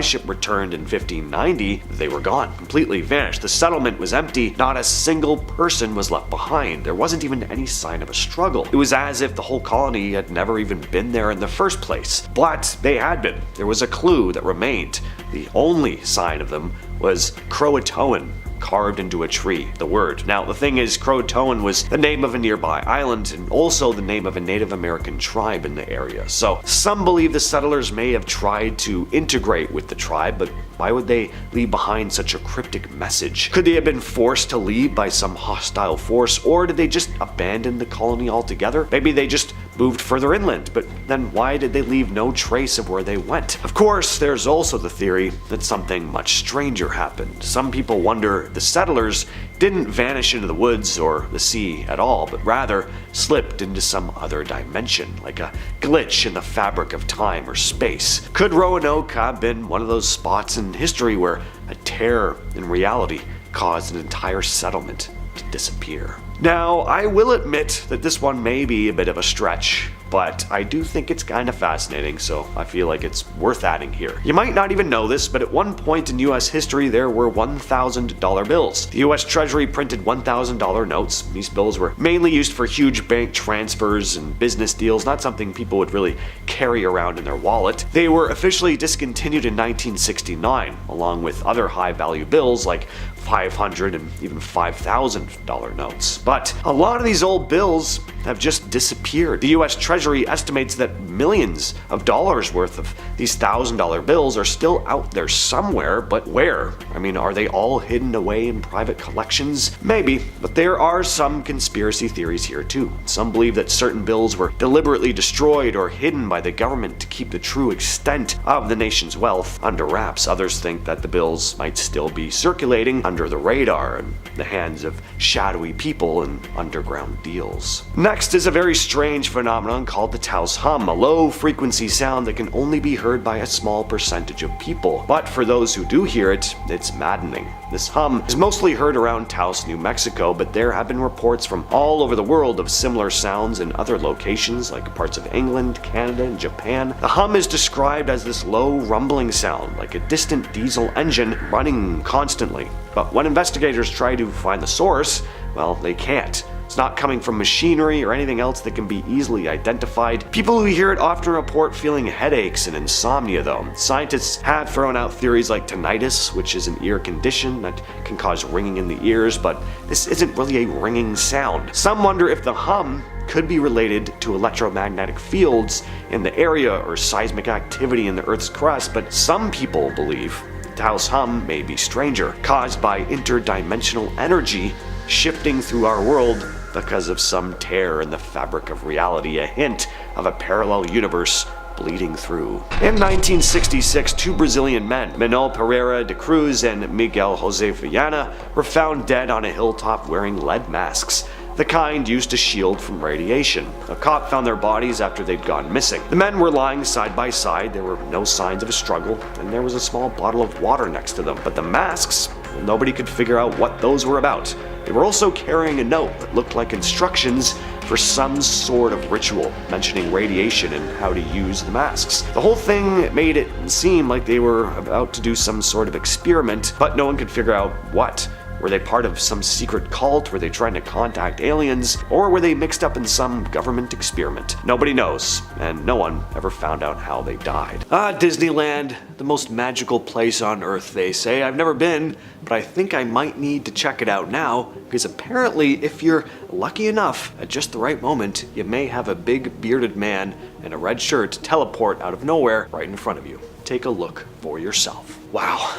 Speaker 4: ship returned in 1590, they were gone, completely vanished. The settlement was empty, not a single person was left behind. There wasn't even any sign of a struggle. It was as if the whole colony had never even been there in the first place. But they had been. There was a clue that remained. The only sign of them was Croatoan, carved into a tree, the word. Now, the thing is, Croatoan was the name of a nearby island and also the name of a Native American tribe in the area. So some believe the settlers may have tried to integrate with the tribe, but why would they leave behind such a cryptic message? Could they have been forced to leave by some hostile force, or did they just abandon the colony altogether? Maybe they just moved further inland, but then why did they leave no trace of where they went? Of course, there's also the theory that something much stranger happened. Some people wonder the settlers didn't vanish into the woods or the sea at all, but rather slipped into some other dimension, like a glitch in the fabric of time or space. Could Roanoke have been one of those spots in history where a tear in reality caused an entire settlement to disappear? Now, I will admit that this one may be a bit of a stretch, but I do think it's kind of fascinating, so I feel like it's worth adding here. You might not even know this, but at one point in US history there were $1,000 bills. The US Treasury printed $1,000 notes. These bills were mainly used for huge bank transfers and business deals, not something people would really carry around in their wallet. They were officially discontinued in 1969, along with other high-value bills like $500 and even $5,000 notes. But a lot of these old bills have just disappeared. The US Treasury estimates that millions of dollars worth of these $1,000 bills are still out there somewhere, but where? I mean, are they all hidden away in private collections? Maybe, but there are some conspiracy theories here too. Some believe that certain bills were deliberately destroyed or hidden by the government to keep the true extent of the nation's wealth under wraps. Others think that the bills might still be circulating under the radar in the hands of shadowy people and underground deals. Next is a very strange phenomenon called the Taos hum, a low-frequency sound that can only be heard by a small percentage of people. But for those who do hear it, it's maddening. This hum is mostly heard around Taos, New Mexico, but there have been reports from all over the world of similar sounds in other locations like parts of England, Canada, and Japan. The hum is described as this low rumbling sound, like a distant diesel engine running constantly. But when investigators try to find the source, well, they can't. It's not coming from machinery or anything else that can be easily identified. People who hear it often report feeling headaches and insomnia though. Scientists have thrown out theories like tinnitus, which is an ear condition that can cause ringing in the ears, but this isn't really a ringing sound. Some wonder if the hum could be related to electromagnetic fields in the area or seismic activity in the Earth's crust, but some people believe the Taos hum may be stranger, caused by interdimensional energy shifting through our world because of some tear in the fabric of reality, a hint of a parallel universe bleeding through. In 1966, two Brazilian men, Manuel Pereira de Cruz and Miguel Jose Viana, were found dead on a hilltop wearing lead masks, the kind used to shield from radiation. A cop found their bodies after they'd gone missing. The men were lying side by side, there were no signs of a struggle, and there was a small bottle of water next to them. But the masks, well, nobody could figure out what those were about. They were also carrying a note that looked like instructions for some sort of ritual, mentioning radiation and how to use the masks. The whole thing made it seem like they were about to do some sort of experiment, but no one could figure out what. Were they part of some secret cult? Were they trying to contact aliens? Or were they mixed up in some government experiment? Nobody knows, and no one ever found out how they died. Disneyland, the most magical place on Earth, they say. I've never been, but I think I might need to check it out now, because apparently if you're lucky enough, at just the right moment, you may have a big bearded man in a red shirt teleport out of nowhere right in front of you. Take a look for yourself. Wow.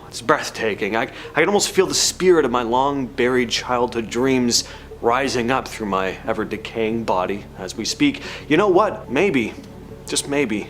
Speaker 4: It's breathtaking. I can almost feel the spirit of my long-buried childhood dreams rising up through my ever-decaying body as we speak. You know what? Maybe, just maybe,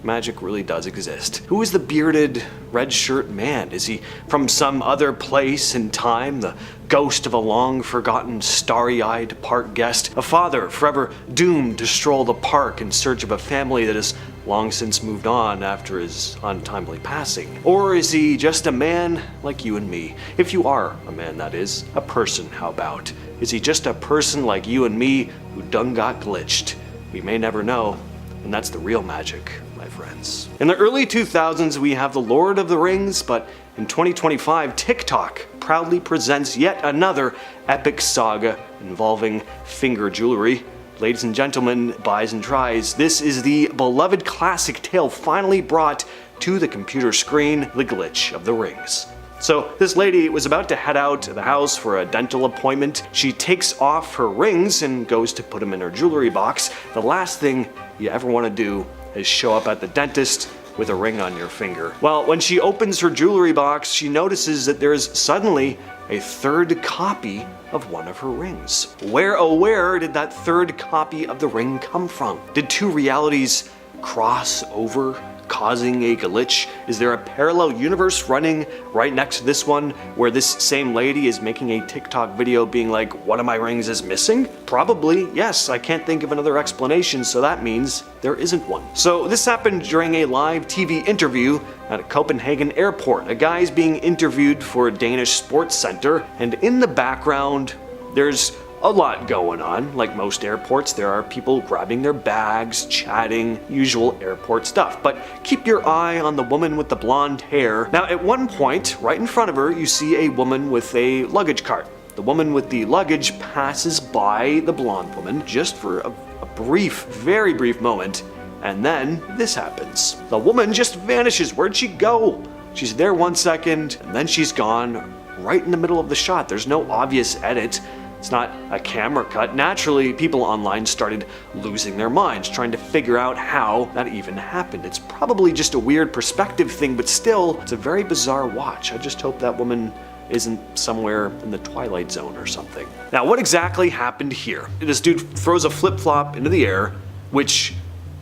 Speaker 4: magic really does exist. Who is the bearded, red-shirt man? Is he from some other place in time? The ghost of a long-forgotten, starry-eyed park guest? A father forever doomed to stroll the park in search of a family that has long since moved on after his untimely passing? Or is he just a man like you and me? If you are a man, that is. A person, how about? Is he just a person like you and me who done got glitched? We may never know, and that's the real magic, my friends. In the early 2000s, we have The Lord of the Rings, but in 2025, TikTok proudly presents yet another epic saga involving finger jewelry. Ladies and gentlemen, buys and tries, this is the beloved classic tale finally brought to the computer screen, The Glitch of the Rings. So this lady was about to head out to the house for a dental appointment. She takes off her rings and goes to put them in her jewelry box. The last thing you ever want to do is show up at the dentist with a ring on your finger. Well, when she opens her jewelry box, she notices that there's suddenly a third copy of one of her rings. Where, oh where, did that third copy of the ring come from? Did two realities cross over, causing a glitch? Is there a parallel universe running right next to this one where this same lady is making a TikTok video being like, one of my rings is missing? Probably, yes. I can't think of another explanation, so that means there isn't one. So this happened during a live TV interview at a Copenhagen airport. A guy is being interviewed for a Danish sports center, and in the background, there's a lot going on. Like most airports, there are people grabbing their bags, chatting, usual airport stuff. But keep your eye on the woman with the blonde hair. Now, at one point, right in front of her, you see a woman with a luggage cart. The woman with the luggage passes by the blonde woman just for a brief, very brief moment, and then this happens. The woman just vanishes. Where'd she go? She's there 1 second, and then she's gone right in the middle of the shot. There's no obvious edit. It's not a camera cut. Naturally, people online started losing their minds, trying to figure out how that even happened. It's probably just a weird perspective thing, but still, it's a very bizarre watch. I just hope that woman isn't somewhere in the Twilight Zone or something. Now, what exactly happened here? This dude throws a flip-flop into the air, which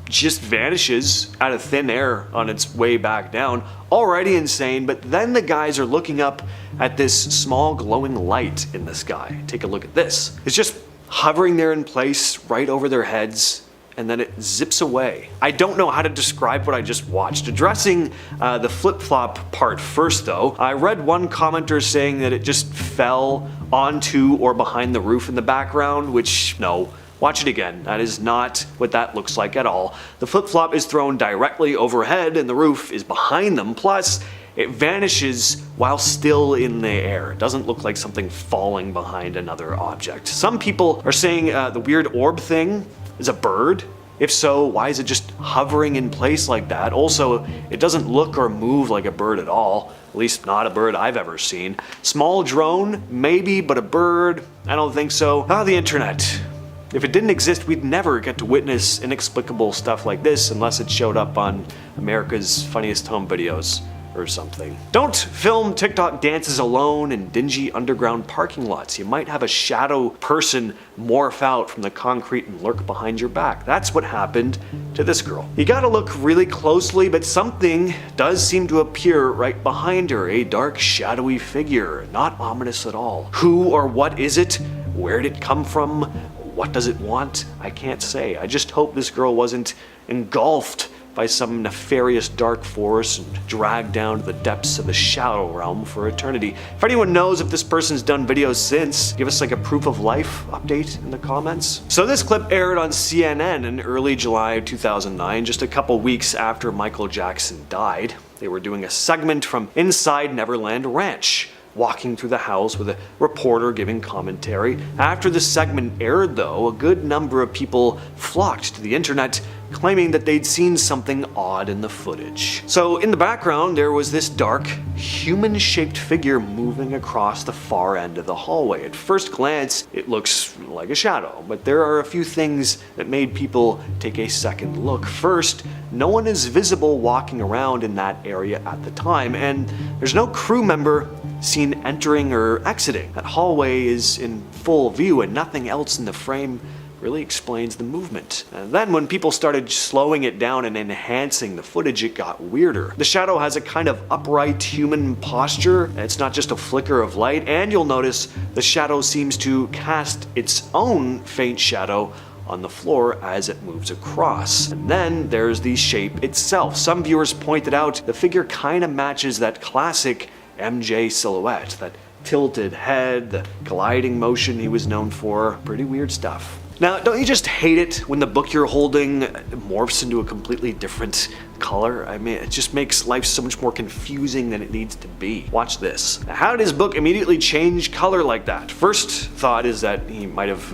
Speaker 4: just vanishes out of thin air on its way back down. Already insane, but then the guys are looking up at this small glowing light in the sky. Take a look at this. It's just hovering there in place right over their heads, and then it zips away. I don't know how to describe what I just watched. Addressing the flip-flop part first though, I read one commenter saying that it just fell onto or behind the roof in the background, which no. Watch it again. That is not what that looks like at all. The flip-flop is thrown directly overhead and the roof is behind them. Plus, it vanishes while still in the air. It doesn't look like something falling behind another object. Some people are saying the weird orb thing is a bird. If so, why is it just hovering in place like that? Also, it doesn't look or move like a bird at all. At least not a bird I've ever seen. Small drone, maybe, but a bird, I don't think so. Ah, the internet. If it didn't exist, we'd never get to witness inexplicable stuff like this unless it showed up on America's Funniest Home Videos or something. Don't film TikTok dances alone in dingy underground parking lots. You might have a shadow person morph out from the concrete and lurk behind your back. That's what happened to this girl. You gotta look really closely, but something does seem to appear right behind her. A dark, shadowy figure. Not ominous at all. Who or what is it? Where did it come from? What does it want? I can't say. I just hope this girl wasn't engulfed by some nefarious dark force and dragged down to the depths of the shadow realm for eternity. If anyone knows if this person's done videos since, give us like a proof of life update in the comments. So this clip aired on CNN in early July 2009, just a couple weeks after Michael Jackson died. They were doing a segment from inside Neverland Ranch, walking through the house with a reporter giving commentary. After the segment aired though, a good number of people flocked to the internet claiming that they'd seen something odd in the footage. So in the background there was this dark, human-shaped figure moving across the far end of the hallway. At first glance, it looks like a shadow, but there are a few things that made people take a second look. First, no one is visible walking around in that area at the time, and there's no crew member seen entering or exiting. That hallway is in full view and nothing else in the frame really explains the movement. And then when people started slowing it down and enhancing the footage, it got weirder. The shadow has a kind of upright human posture. It's not just a flicker of light, and you'll notice the shadow seems to cast its own faint shadow on the floor as it moves across. And then there's the shape itself. Some viewers pointed out the figure kind of matches that classic MJ silhouette, that tilted head, the gliding motion he was known for. Pretty weird stuff. Now, don't you just hate it when the book you're holding morphs into a completely different color? I mean, it just makes life so much more confusing than it needs to be. Watch this. Now, how did his book immediately change color like that? First thought is that he might have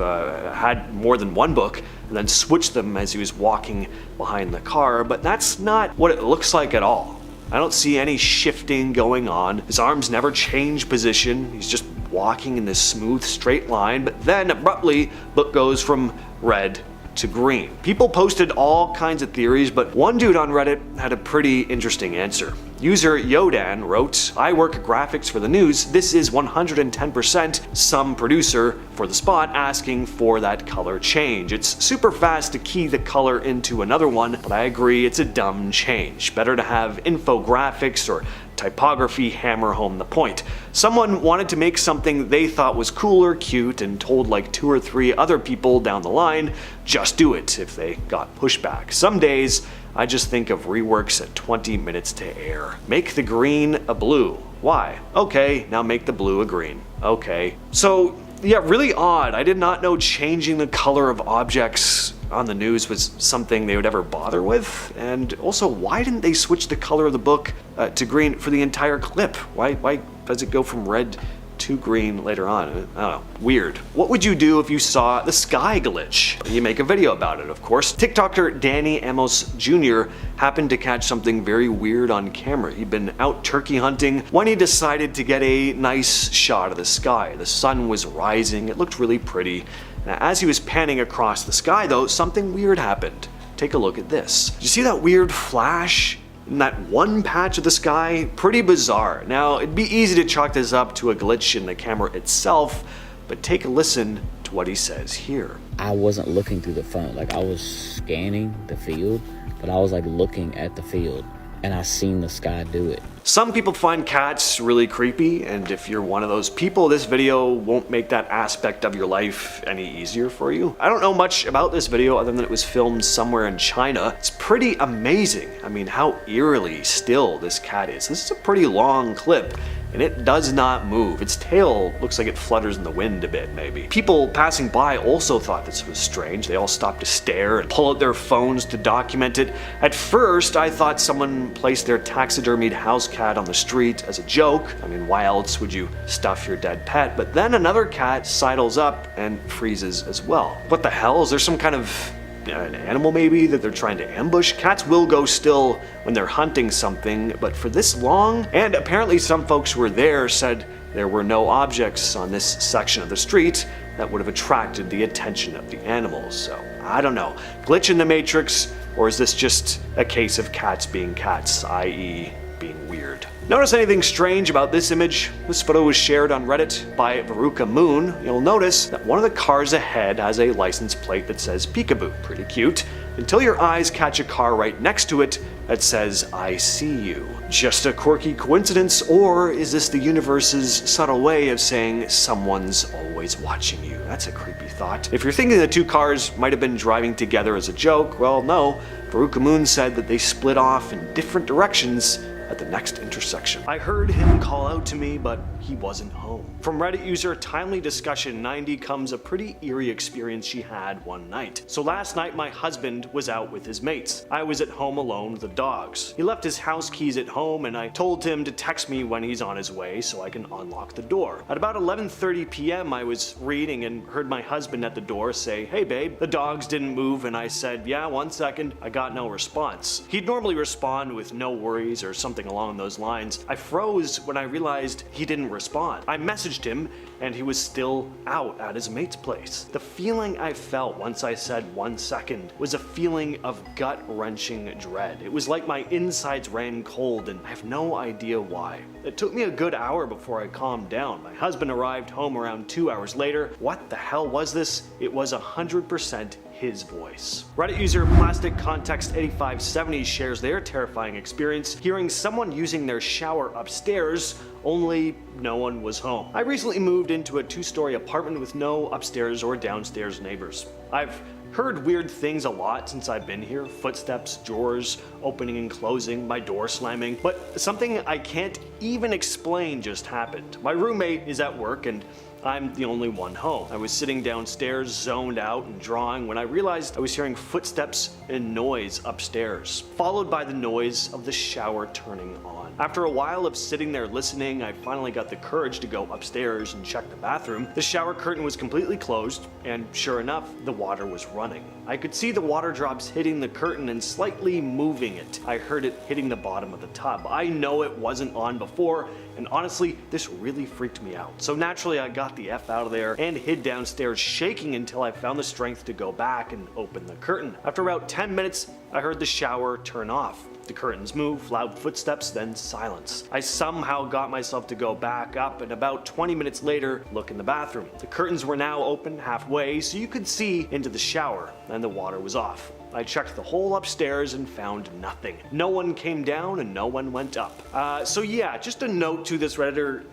Speaker 4: had more than one book and then switched them as he was walking behind the car, but that's not what it looks like at all. I don't see any shifting going on. His arms never change position. He's just walking in this smooth, straight line, but then abruptly, book goes from red to green. People posted all kinds of theories, but one dude on Reddit had a pretty interesting answer. User Yodan wrote, "I work graphics for the news. This is 110% some producer for the spot asking for that color change. It's super fast to key the color into another one, but I agree it's a dumb change. Better to have infographics or typography hammer home the point. Someone wanted to make something they thought was cool or cute and told like 2 or 3 other people down the line, just do it if they got pushback. Some days, I just think of reworks at 20 minutes to air. Make the green a blue. Why? Okay, now make the blue a green. Okay." So, yeah, really odd. I did not know changing the color of objects on the news was something they would ever bother with. And also, why didn't they switch the color of the book to green for the entire clip? Why does it go from red to green later on? I don't know. Weird. What would you do if you saw the sky glitch? You make a video about it, of course. TikToker Danny Amos Jr. happened to catch something very weird on camera. He'd been out turkey hunting when he decided to get a nice shot of the sky. The sun was rising. It looked really pretty. Now, as he was panning across the sky, though, something weird happened. Take a look at this. Did you see that weird flash in that one patch of the sky? Pretty bizarre. Now, it'd be easy to chalk this up to a glitch in the camera itself, but take a listen to what he says here.
Speaker 5: I wasn't looking through the phone. Like, I was scanning the field, but I was like looking at the field, and I seen the sky do it.
Speaker 4: Some people find cats really creepy, and if you're one of those people, this video won't make that aspect of your life any easier for you. I don't know much about this video other than it was filmed somewhere in China. It's pretty amazing. I mean, how eerily still this cat is. This is a pretty long clip, and it does not move. Its tail looks like it flutters in the wind a bit, maybe. People passing by also thought this was strange. They all stopped to stare and pull out their phones to document it. At first, I thought someone placed their taxidermied house cat on the street as a joke. I mean, why else would you stuff your dead pet? But then another cat sidles up and freezes as well. What the hell? Is there some kind of an animal maybe that they're trying to ambush? Cats will go still when they're hunting something, but for this long? And apparently some folks who were there said there were no objects on this section of the street that would have attracted the attention of the animals. So, I don't know. Glitch in the Matrix, or is this just a case of cats being cats, i.e. being weird? Notice anything strange about this image? This photo was shared on Reddit by Veruca Moon. You'll notice that one of the cars ahead has a license plate that says Peekaboo. Pretty cute. Until your eyes catch a car right next to it that says, "I see you." Just a quirky coincidence, or is this the universe's subtle way of saying someone's always watching you? That's a creepy thought. If you're thinking the two cars might have been driving together as a joke, well, no. Veruca Moon said that they split off in different directions at the next intersection. I heard him call out to me, but he wasn't home. From Reddit user Timely Discussion 90 comes a pretty eerie experience she had one night. So last night my husband was out with his mates. I was at home alone with the dogs. He left his house keys at home and I told him to text me when he's on his way so I can unlock the door. At about 11:30 p.m. I was reading and heard my husband at the door say, "Hey babe, the dogs didn't move," and I said, "Yeah, 1 second." I got no response. He'd normally respond with "no worries" or something along those lines. I froze when I realized he didn't respond. I messaged him and he was still out at his mate's place. The feeling I felt once I said 1 second was a feeling of gut-wrenching dread. It was like my insides ran cold and I have no idea why. It took me a good hour before I calmed down. My husband arrived home around 2 hours later. What the hell was this? It was 100% his voice. Reddit user Plastic Context 8570 shares their terrifying experience hearing someone using their shower upstairs, only no one was home. I recently moved into a 2-story apartment with no upstairs or downstairs neighbors. I've heard weird things a lot since I've been here. Footsteps, drawers opening and closing, my door slamming. But something I can't even explain just happened. My roommate is at work and I'm the only one home. I was sitting downstairs, zoned out and drawing, when I realized I was hearing footsteps and noise upstairs, followed by the noise of the shower turning on. After a while of sitting there listening, I finally got the courage to go upstairs and check the bathroom. The shower curtain was completely closed, and sure enough, the water was running. I could see the water drops hitting the curtain and slightly moving it. I heard it hitting the bottom of the tub. I know it wasn't on before, and honestly, this really freaked me out. So naturally, I got got the F out of there and hid downstairs shaking until I found the strength to go back and open the curtain. After about 10 minutes, I heard the shower turn off. The curtains move, loud footsteps, then silence. I somehow got myself to go back up, and about 20 minutes later, look in the bathroom. The curtains were now open halfway, so you could see into the shower, and the water was off. I checked the whole upstairs and found nothing. No one came down and no one went up. So yeah, just a note to this Redditor.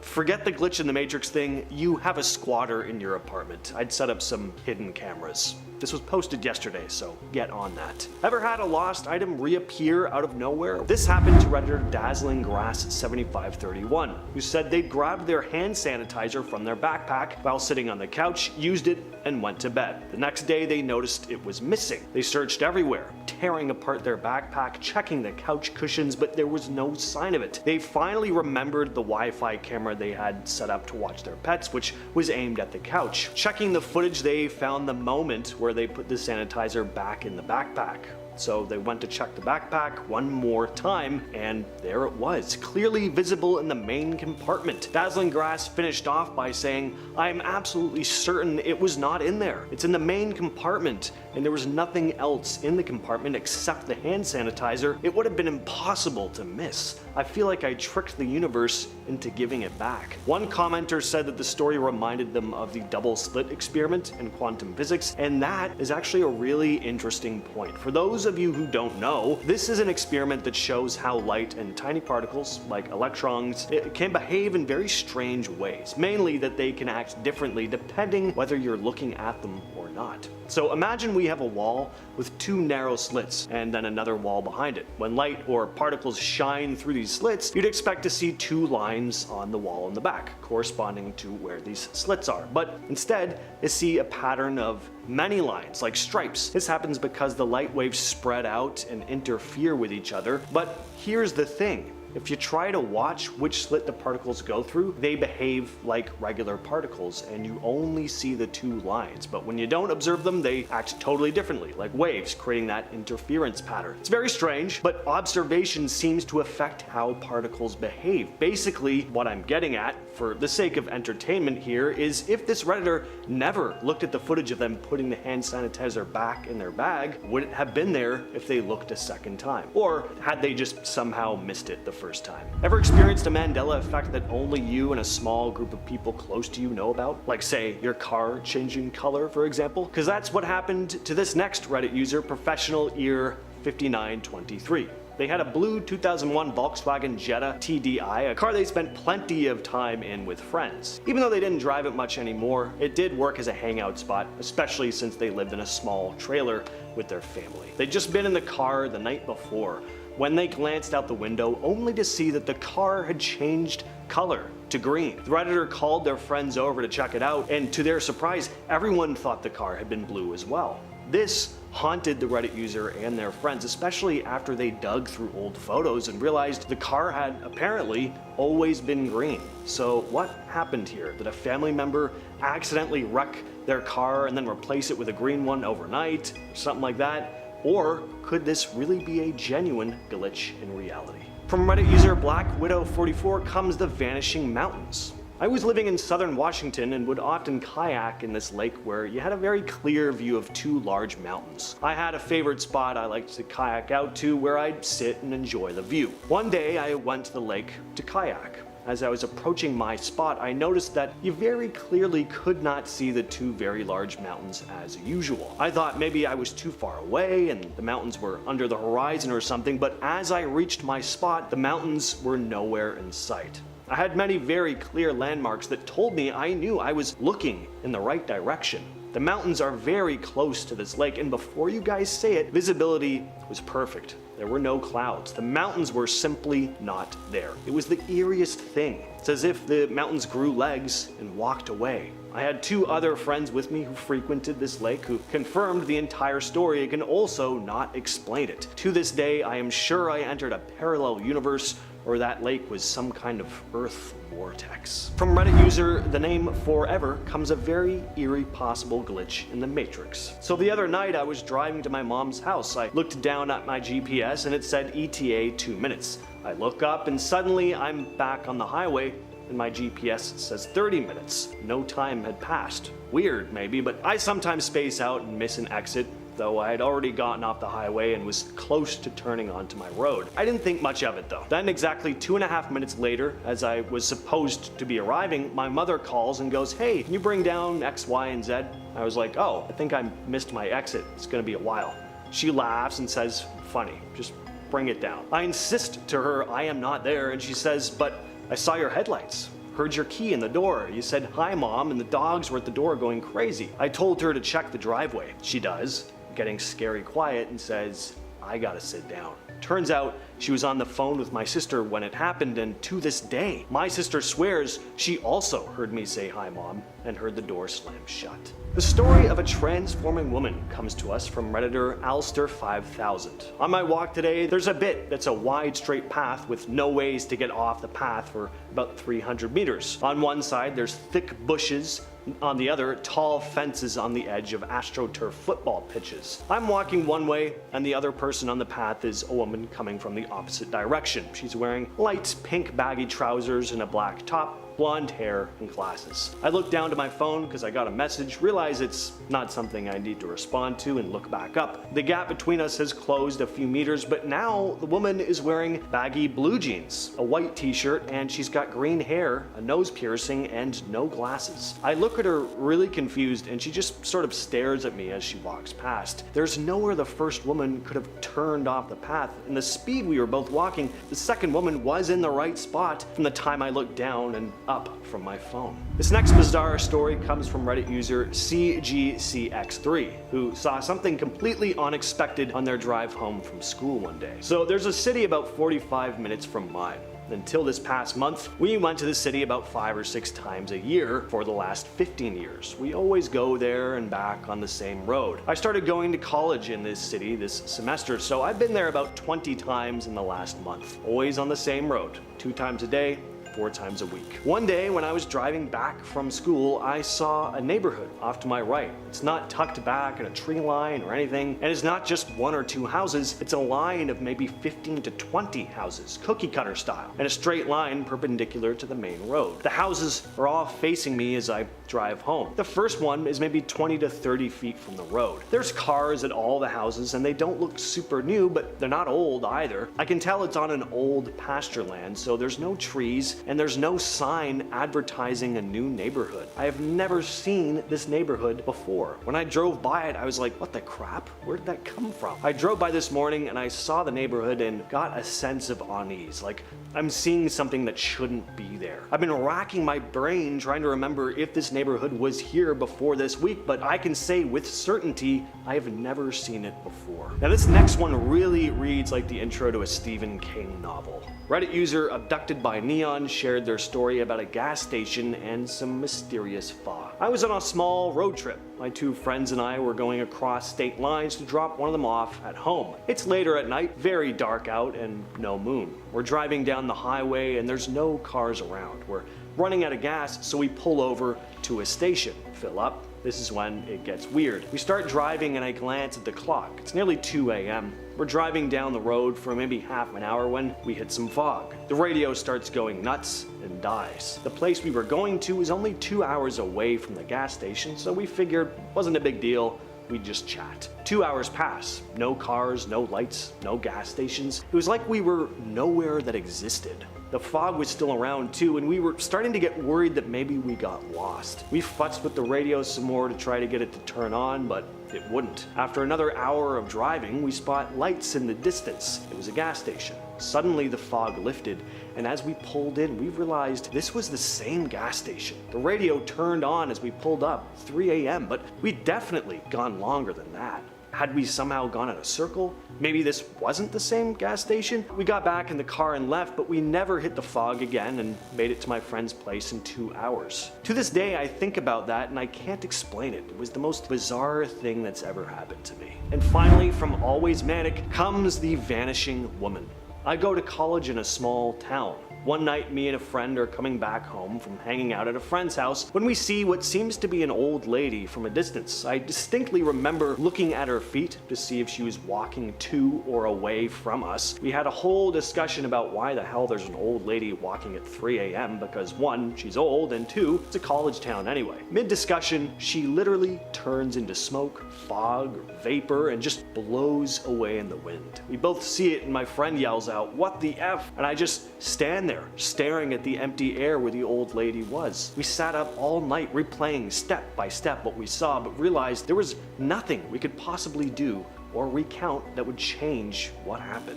Speaker 4: Forget the glitch in the Matrix thing, you have a squatter in your apartment. I'd set up some hidden cameras. This was posted yesterday, so get on that. Ever had a lost item reappear out of nowhere? This happened to Redditor Dazzling Grass 7531, who said they'd grabbed their hand sanitizer from their backpack while sitting on the couch, used it, and went to bed. The next day they noticed it was missing. They searched everywhere, tearing apart their backpack, checking the couch cushions, but there was no sign of it. They finally remembered the Wi-Fi camera they had set up to watch their pets, which was aimed at the couch. Checking the footage, they found the moment where they put the sanitizer back in the backpack. So they went to check the backpack one more time, and there it was, clearly visible in the main compartment. Dazzling Grass finished off by saying, "I'm absolutely certain it was not in there. It's in the main compartment, and there was nothing else in the compartment except the hand sanitizer. It would have been impossible to miss. I feel like I tricked the universe into giving it back." One commenter said that the story reminded them of the double slit experiment in quantum physics, and that is actually a really interesting point. For those of you who don't know, this is an experiment that shows how light and tiny particles, like electrons, can behave in very strange ways. Mainly that they can act differently depending whether you're looking at them or not. So imagine we have a wall with two narrow slits and then another wall behind it. When light or particles shine through these slits, you'd expect to see two lines on the wall in the back, corresponding to where these slits are. But instead, you see a pattern of many lines, like stripes. This happens because the light waves spread out and interfere with each other. But here's the thing. If you try to watch which slit the particles go through, they behave like regular particles and you only see the two lines. But when you don't observe them, they act totally differently, like waves, creating that interference pattern. It's very strange, but observation seems to affect how particles behave. Basically, what I'm getting at, for the sake of entertainment here, is if this Redditor never looked at the footage of them putting the hand sanitizer back in their bag, would it have been there if they looked a second time? Or had they just somehow missed it the first time? Ever experienced a Mandela effect that only you and a small group of people close to you know about? Like, say, your car changing color, for example? Because that's what happened to this next Reddit user, Professional Ear 5923. They had a blue 2001 Volkswagen Jetta TDI, a car they spent plenty of time in with friends. Even though they didn't drive it much anymore, it did work as a hangout spot, especially since they lived in a small trailer with their family. They'd just been in the car the night before when they glanced out the window only to see that the car had changed color to green. The Redditor called their friends over to check it out, and to their surprise, everyone thought the car had been blue as well. This haunted the Reddit user and their friends, especially after they dug through old photos and realized the car had apparently always been green. So what happened here? Did a family member accidentally wreck their car and then replace it with a green one overnight, or something like that? Or could this really be a genuine glitch in reality? From Reddit user Black Widow 44 comes the Vanishing Mountains. I was living in southern Washington and would often kayak in this lake where you had a very clear view of two large mountains. I had a favorite spot I liked to kayak out to where I'd sit and enjoy the view. One day I went to the lake to kayak. As I was approaching my spot, I noticed that you very clearly could not see the two very large mountains as usual. I thought maybe I was too far away and the mountains were under the horizon or something, but as I reached my spot, the mountains were nowhere in sight. I had many very clear landmarks that told me I knew I was looking in the right direction. The mountains are very close to this lake, and before you guys say it, visibility was perfect. There were no clouds. The mountains were simply not there. It was the eeriest thing. It's as if the mountains grew legs and walked away. I had two other friends with me who frequented this lake who confirmed the entire story and can also not explain it. To this day, I am sure I entered a parallel universe or that lake was some kind of earth vortex. From Reddit user the name Forever comes a very eerie possible glitch in the Matrix. So the other night I was driving to my mom's house. I looked down at my GPS and it said ETA 2 minutes. I look up and suddenly I'm back on the highway and my GPS says 30 minutes. No time had passed. Weird, maybe, but I sometimes space out and miss an exit, though I had already gotten off the highway and was close to turning onto my road. I didn't think much of it though. Then exactly 2.5 minutes later, as I was supposed to be arriving, my mother calls and goes, "Hey, can you bring down X, Y, and Z?" I was like, "Oh, I think I missed my exit. It's gonna be a while." She laughs and says, "Funny, just bring it down." I insist to her I am not there, and she says, "But I saw your headlights. Heard your key in the door. You said hi, Mom, and the dogs were at the door going crazy." I told her to check the driveway. She does, getting scary quiet, and says, "I gotta sit down." Turns out she was on the phone with my sister when it happened, and to this day, my sister swears she also heard me say hi, Mom, and heard the door slam shut. The story of a transforming woman comes to us from Redditor Alster5000. On my walk today, there's a bit that's a wide straight path with no ways to get off the path for about 300 meters. On one side, there's thick bushes. On the other, tall fences on the edge of AstroTurf football pitches. I'm walking one way, and the other person on the path is a woman coming from the opposite direction. She's wearing light pink baggy trousers and a black top, blonde hair, and glasses. I look down to my phone because I got a message, realize it's not something I need to respond to, and look back up. The gap between us has closed a few meters, but now the woman is wearing baggy blue jeans, a white t-shirt, and she's got green hair, a nose piercing, and no glasses. I look at her really confused, and she just sort of stares at me as she walks past. There's nowhere the first woman could have turned off the path, and the speed we were both walking, the second woman was in the right spot from the time I looked down and up from my phone. This next bizarre story comes from Reddit user CGCX3, who saw something completely unexpected on their drive home from school one day. So there's a city about 45 minutes from mine. Until this past month, we went to the city about 5 or 6 times a year for the last 15 years. We always go there and back on the same road. I started going to college in this city this semester, so I've been there about 20 times in the last month. Always on the same road, 2 times a day, 4 times a week. One day when I was driving back from school, I saw a neighborhood off to my right. It's not tucked back in a tree line or anything, and it's not just 1 or 2 houses, it's a line of maybe 15 to 20 houses, cookie cutter style, in a straight line perpendicular to the main road. The houses are all facing me as I drive home. The first one is maybe 20 to 30 feet from the road. There's cars at all the houses, and they don't look super new, but they're not old either. I can tell it's on an old pasture land, so there's no trees, and there's no sign advertising a new neighborhood. I have never seen this neighborhood before. When I drove by it, I was like, what the crap? Where did that come from? I drove by this morning and I saw the neighborhood and got a sense of unease, like I'm seeing something that shouldn't be there. I've been racking my brain trying to remember if this neighborhood was here before this week, but I can say with certainty I have never seen it before. Now this next one really reads like the intro to a Stephen King novel. Reddit user Abducted by Neon shared their story about a gas station and some mysterious fog. I was on a small road trip. My 2 friends and I were going across state lines to drop one of them off at home. It's later at night, very dark out, and no moon. We're driving down the highway and there's no cars around. We're running out of gas, so we pull over to a station, fill up. This is when it gets weird. We start driving and I glance at the clock. It's nearly 2 a.m. We're driving down the road for maybe half an hour when we hit some fog. The radio starts going nuts and dies. The place we were going to is only 2 hours away from the gas station, so we figured it wasn't a big deal. We'd just chat. 2 hours pass. No cars, no lights, no gas stations. It was like we were nowhere that existed. The fog was still around too, and we were starting to get worried that maybe we got lost. We futzed with the radio some more to try to get it to turn on, but it wouldn't. After another hour of driving, we spot lights in the distance. It was a gas station. Suddenly the fog lifted, and as we pulled in, we realized this was the same gas station. The radio turned on as we pulled up, 3 a.m., but we'd definitely gone longer than that. Had we somehow gone in a circle? Maybe this wasn't the same gas station? We got back in the car and left, but we never hit the fog again and made it to my friend's place in 2 hours. To this day, I think about that and I can't explain it. It was the most bizarre thing that's ever happened to me. And finally, from Always Manic comes the vanishing woman. I go to college in a small town. One night, me and a friend are coming back home from hanging out at a friend's house when we see what seems to be an old lady from a distance. I distinctly remember looking at her feet to see if she was walking to or away from us. We had a whole discussion about why the hell there's an old lady walking at 3 a.m. because 1, she's old, and 2, it's a college town anyway. Mid-discussion, she literally turns into smoke, fog, or vapor, and just blows away in the wind. We both see it and my friend yells out, "What the F?" And I just stand there, staring at the empty air where the old lady was. We sat up all night replaying step by step what we saw, but realized there was nothing we could possibly do or recount that would change what happened.